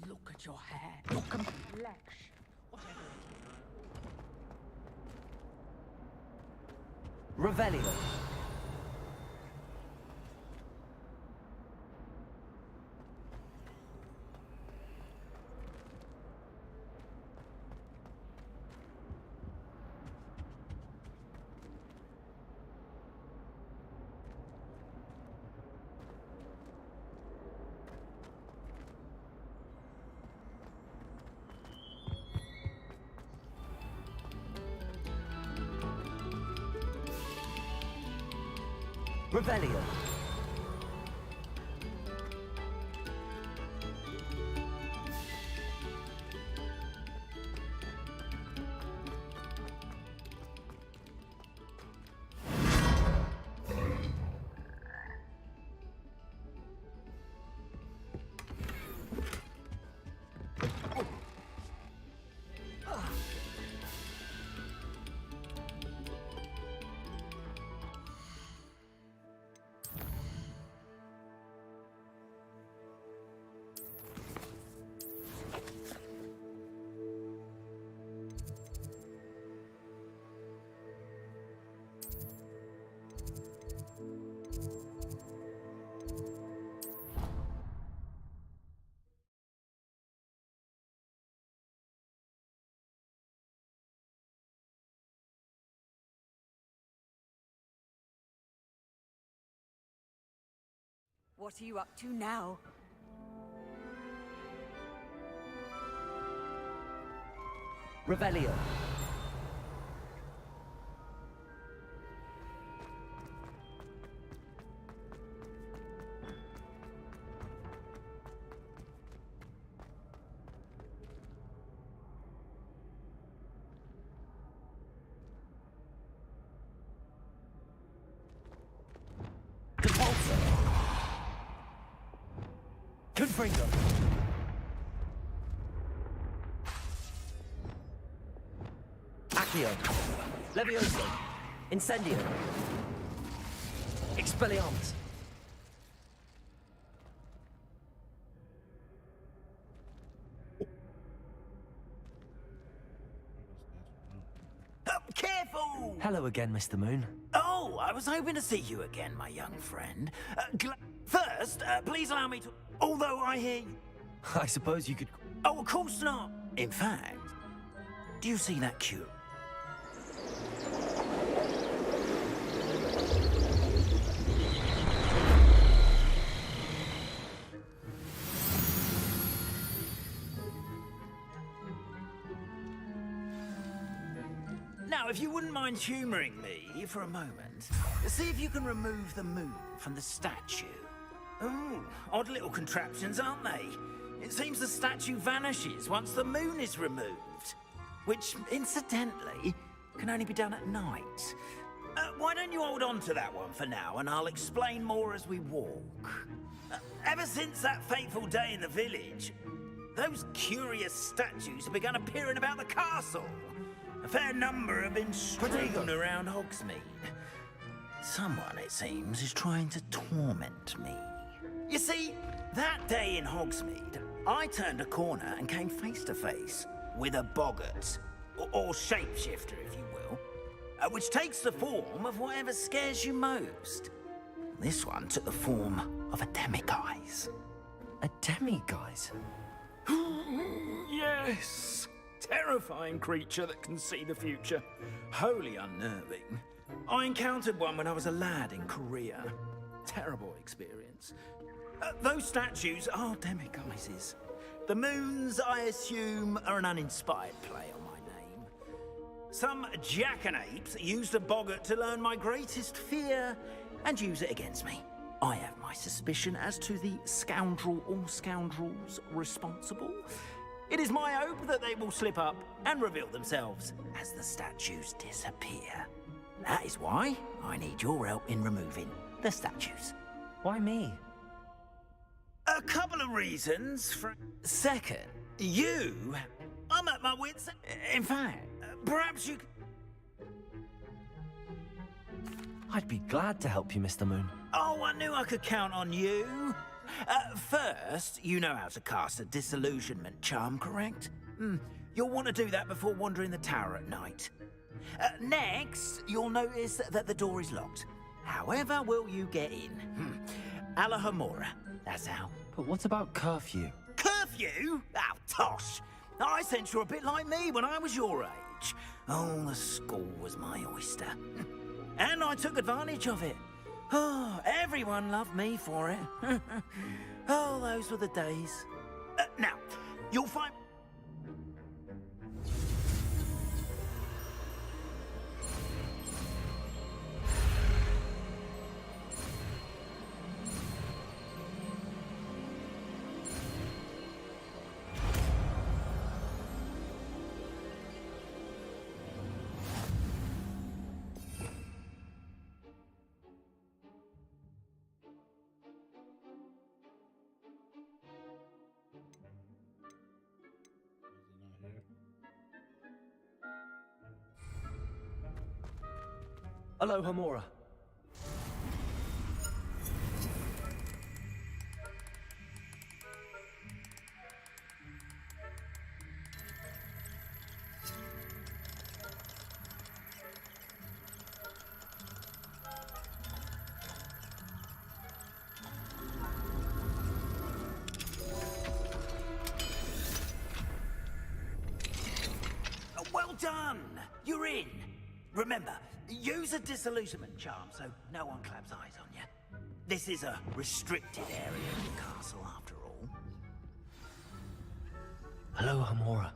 Look at your hair, your complexion. Revelio. Revelio. What are you up to now? Revelio. Confringo. Accio. Levioso. Incendio. Expelliarmus. Careful! Hello again, Mr. Moon. Oh, I was hoping to see you again, my young friend. First, please allow me to... Although I hear you... I suppose you could... Oh, of course not. In fact, do you see that cure? Now, if you wouldn't mind humouring me for a moment, see if you can remove the moon from the statue. Oh, odd little contraptions, aren't they? It seems the statue vanishes once the moon is removed. Which, incidentally, can only be done at night. Why don't you hold on to that one for now, and I'll explain more as we walk. Ever since that fateful day in the village, those curious statues have begun appearing about the castle. A fair number have been strewn around Hogsmeade. Someone, it seems, is trying to torment me. You see, that day in Hogsmeade, I turned a corner and came face to face with a boggart, or shapeshifter, if you will, which takes the form of whatever scares you most. This one took the form of a demiguise. A demiguise? Yes! Terrifying creature that can see the future. Wholly unnerving. I encountered one when I was a lad in Korea. Terrible experience. Those statues are demiguises. The moons, I assume, are an uninspired play on my name. Some jackanapes used a boggart to learn my greatest fear and use it against me. I have my suspicion as to the scoundrel or scoundrels responsible. It is my hope that they will slip up and reveal themselves as the statues disappear. That is why I need your help in removing the statues. Why me? A couple of reasons. Second, I'm at my wits' end. In fact, perhaps you... I'd be glad to help you, Mr. Moon. Oh, I knew I could count on you. First, you know how to cast a disillusionment charm, correct? You'll want to do that before wandering the tower at night. Next, you'll notice that the door is locked. However will you get in? Alahomora, that's how. But what about curfew? Curfew? Oh, tosh. I sense you're a bit like me when I was your age. Oh, the school was my oyster. And I took advantage of it. Oh, everyone loved me for it. Oh, those were the days. Now, you'll find... Hello, Homora. Well done! You're in. Remember, use a disillusionment charm so no one claps eyes on you. This is a restricted area of the castle, after all. Hello, Homora.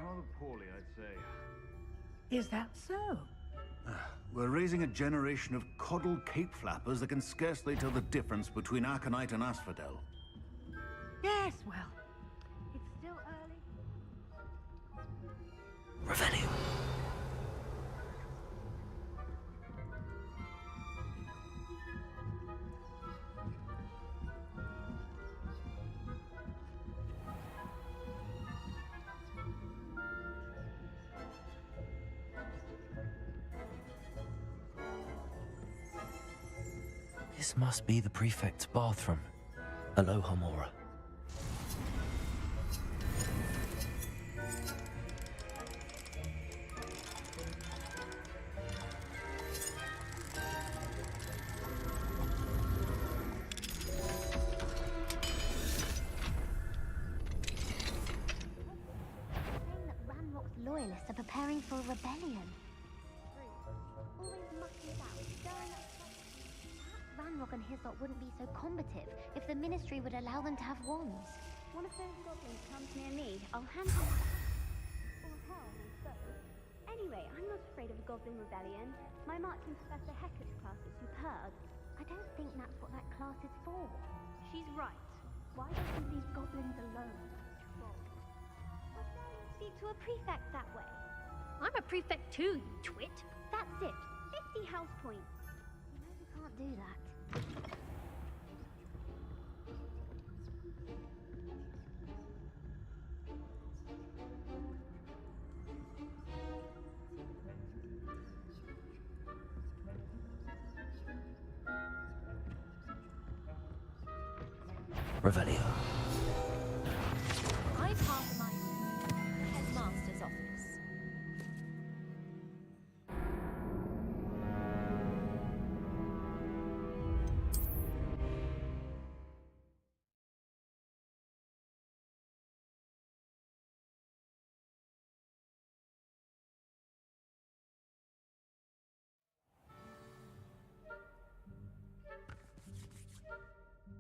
Rather poorly, I'd say. Is that so? We're raising a generation of coddled cape flappers that can scarcely tell the difference between aconite and asphodel. Yes, well, it's still early. Revelio. This must be the prefect's bathroom. Aloha, Mora. Loyalists are preparing for a rebellion. Always mucking about, stirring up trouble. Perhaps Ranrock and his lot wouldn't be so combative if the Ministry would allow them to have wands. One of those goblins comes near me, I'll hand him or her my bow. Anyway, I'm not afraid of a goblin rebellion. My marching Professor Hecat's class is superb. I don't think that's what that class is for. She's right. Why don't we leave goblins alone? Speak to a prefect that way. I'm a prefect too, you twit. That's it. 50 house points. You know we can't do that. Revelio. I pass my headmaster's office.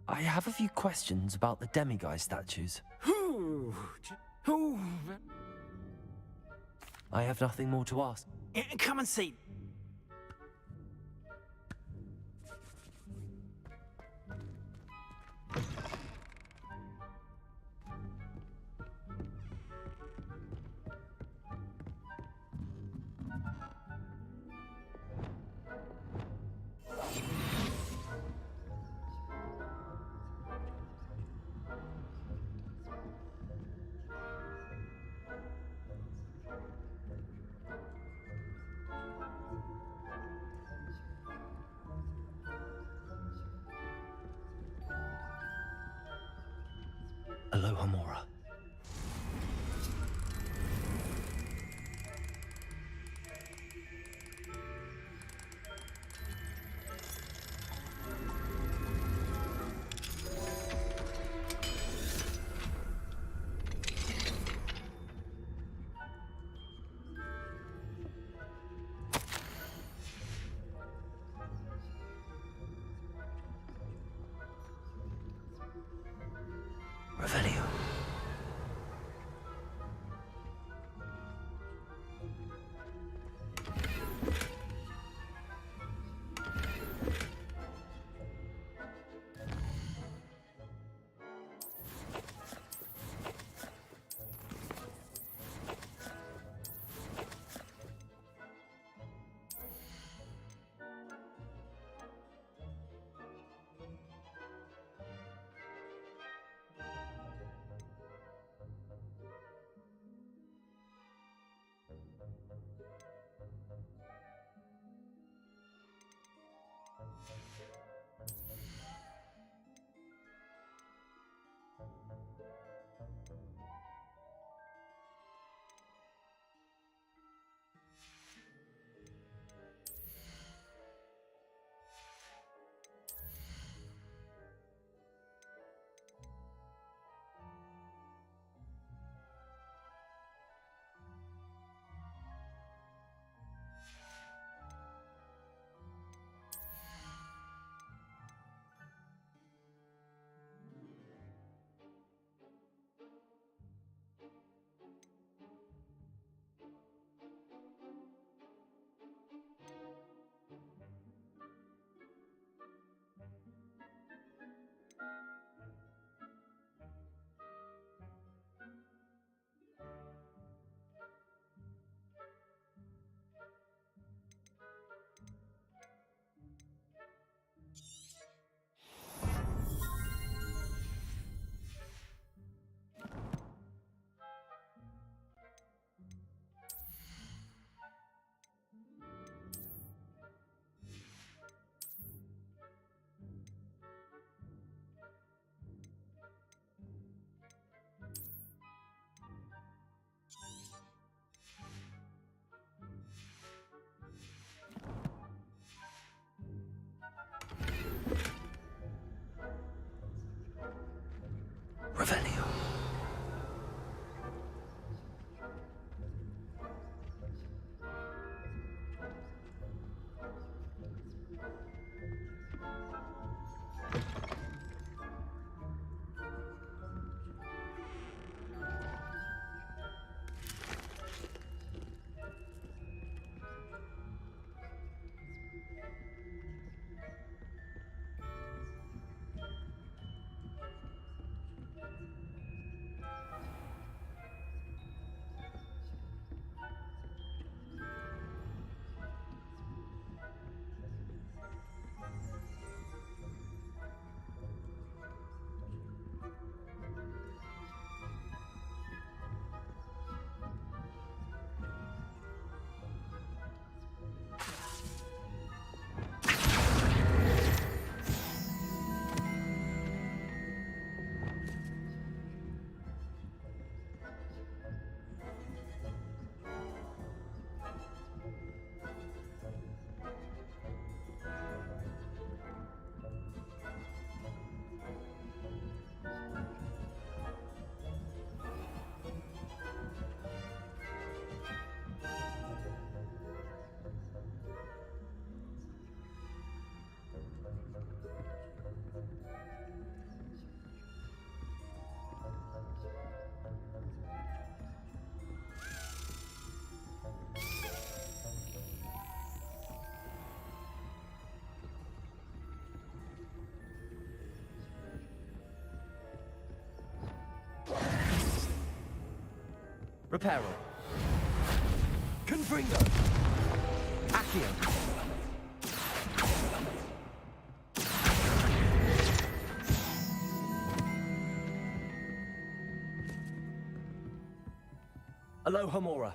I have a few questions about the demiguise statues. I have nothing more to ask. Come and see. Aloha, Mora. Revelio. Reparo. Confringo. Accio. Alohomora.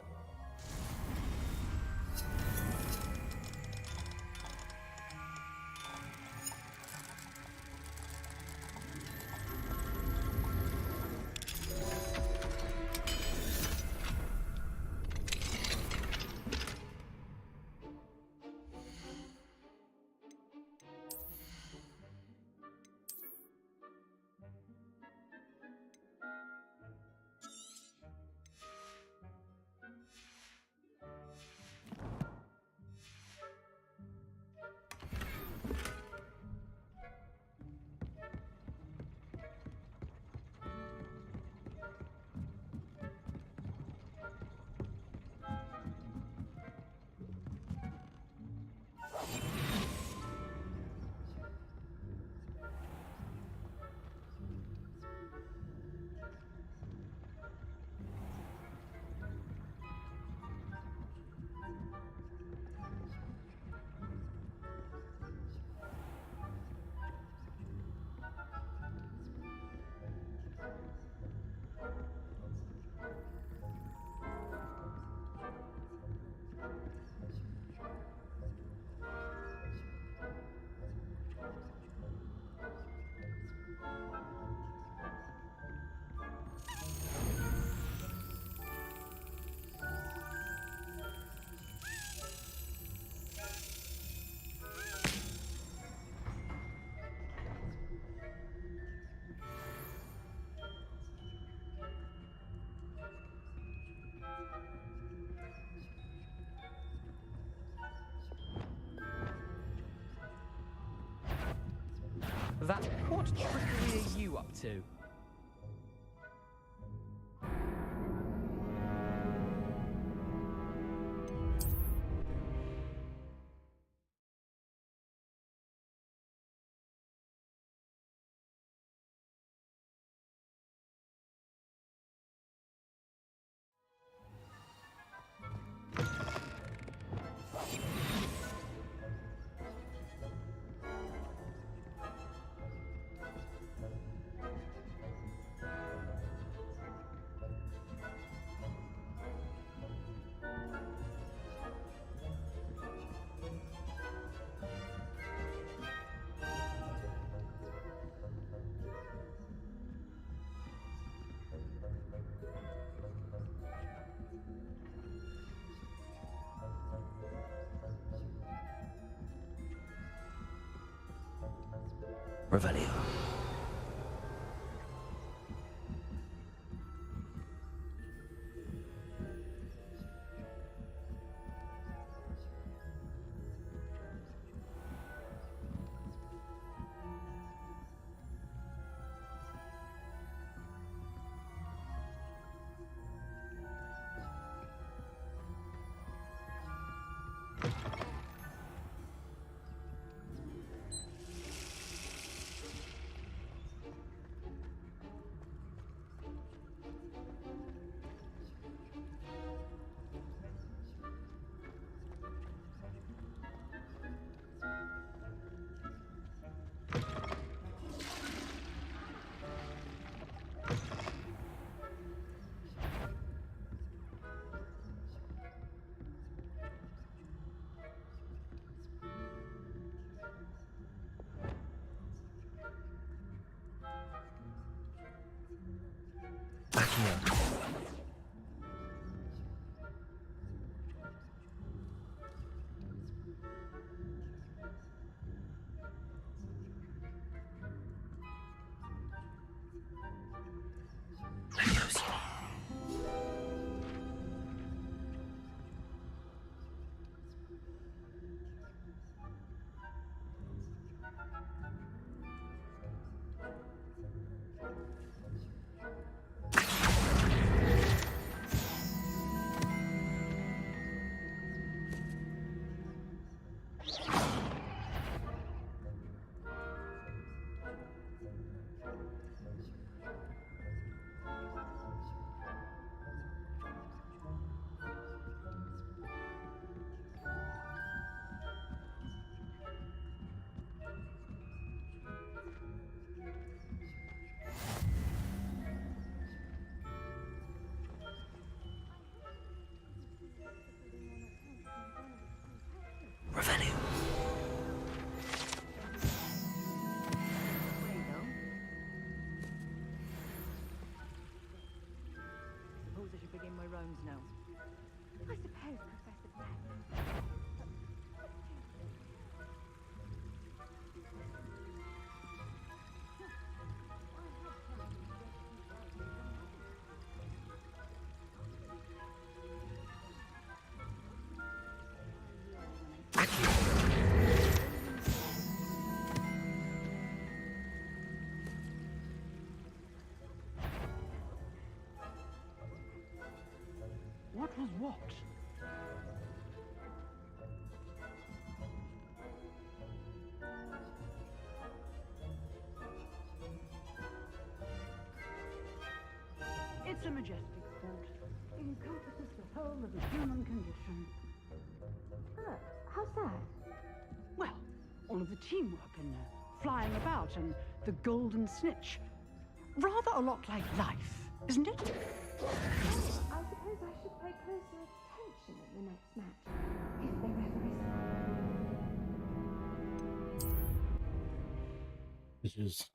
That what trickery are you up to? Revelio. in my rhymes now. I suppose, Professor Black. What was what? It's a majestic thought. It encompasses the whole of the human condition. How's that? Well, all of the teamwork and flying about and the golden snitch. Rather a lot like life, isn't it? I suppose I should pay closer attention in the next match, if there ever is one. Which is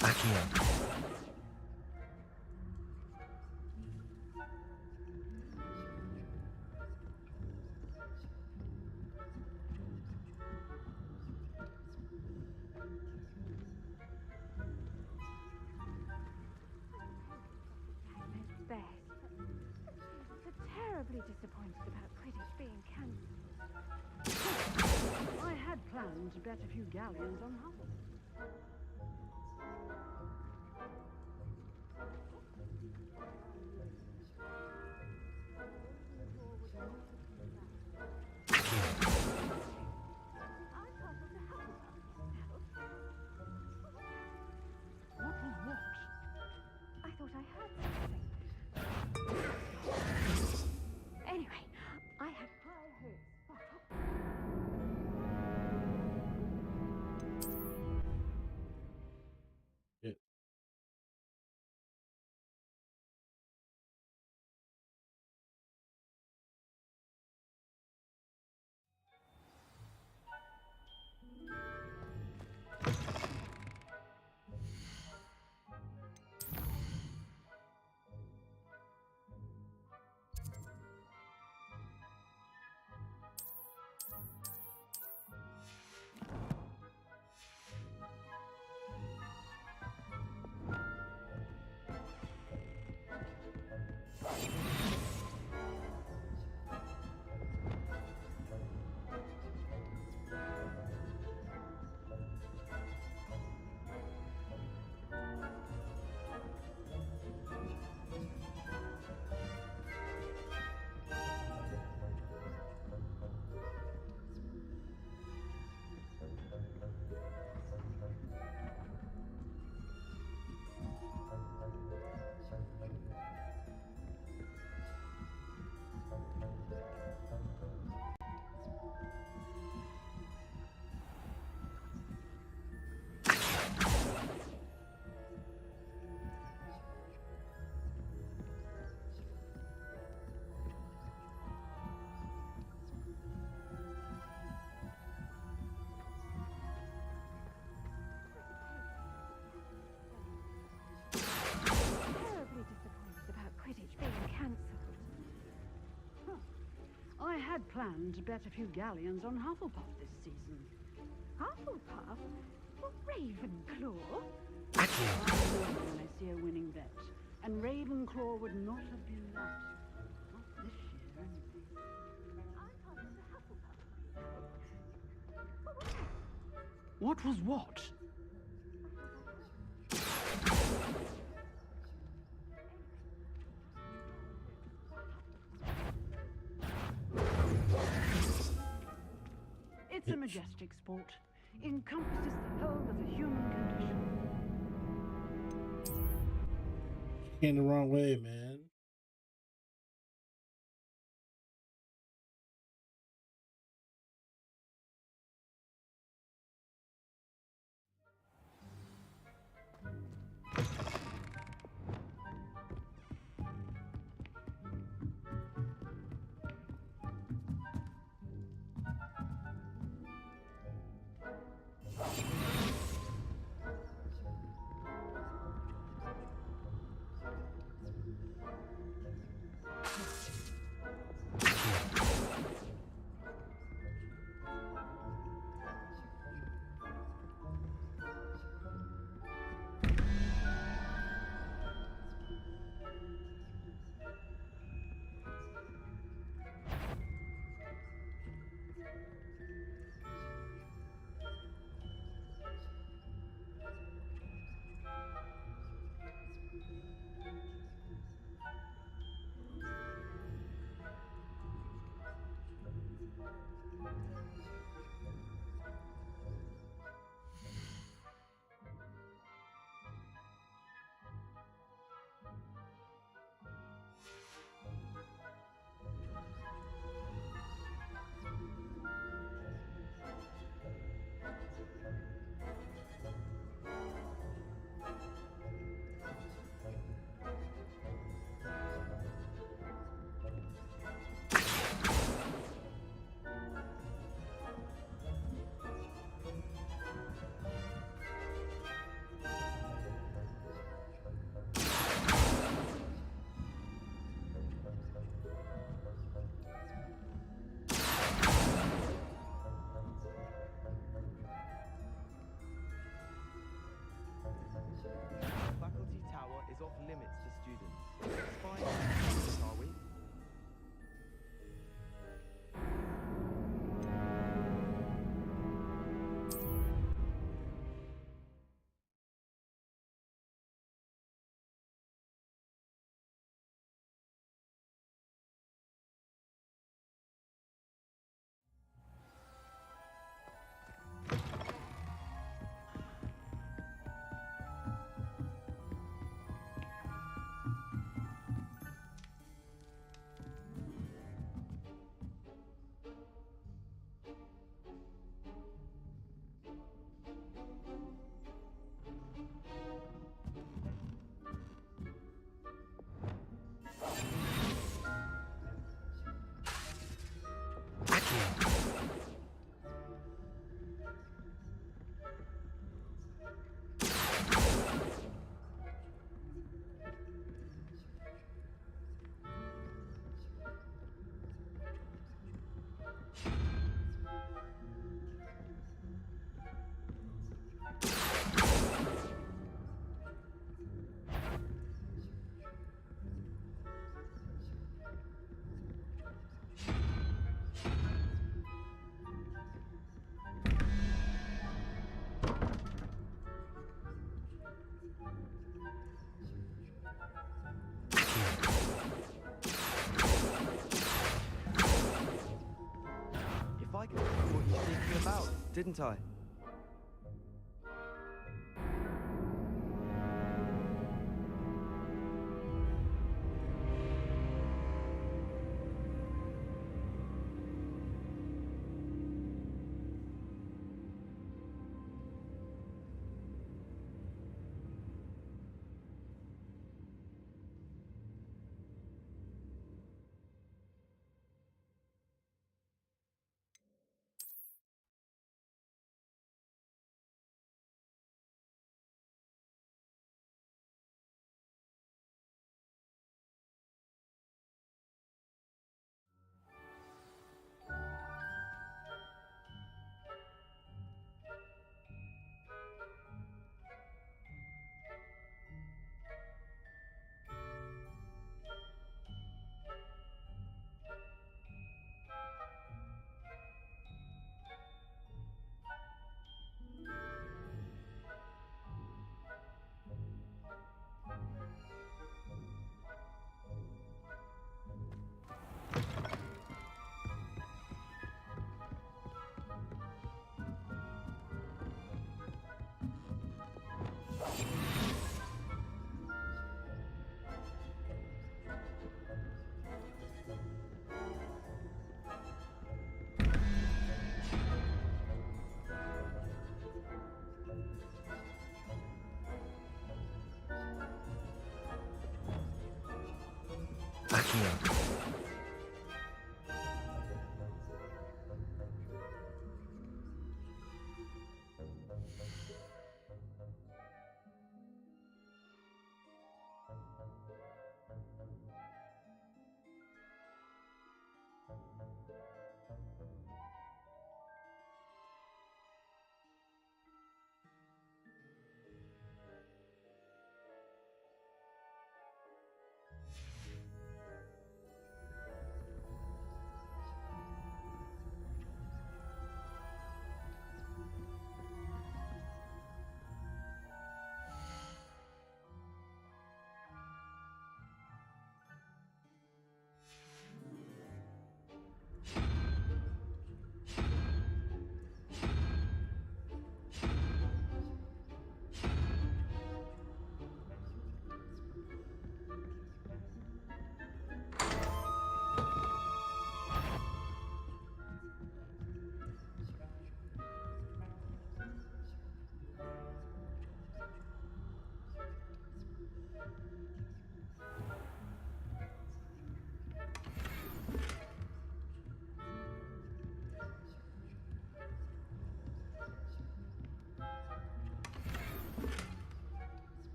Back here. Best. So terribly disappointed about Quidditch being cancelled. I had planned to bet a few galleons on Hogwarts. What was what? I thought I heard something. Anyway, I had high hopes. yeah. Terribly disappointed about Quidditch being cancelled. I had planned to bet a few galleons on Hufflepuff this season. Hufflepuff? Or Ravenclaw? I know when I see a winning bet, and Ravenclaw would not have been that. Not this year, anyway. What was what? It's a majestic sport. Encompasses the whole of the human condition. Came the wrong way, man. Faculty Tower is off limits to students. It's fine, are we? I got what you're thinking about, didn't I?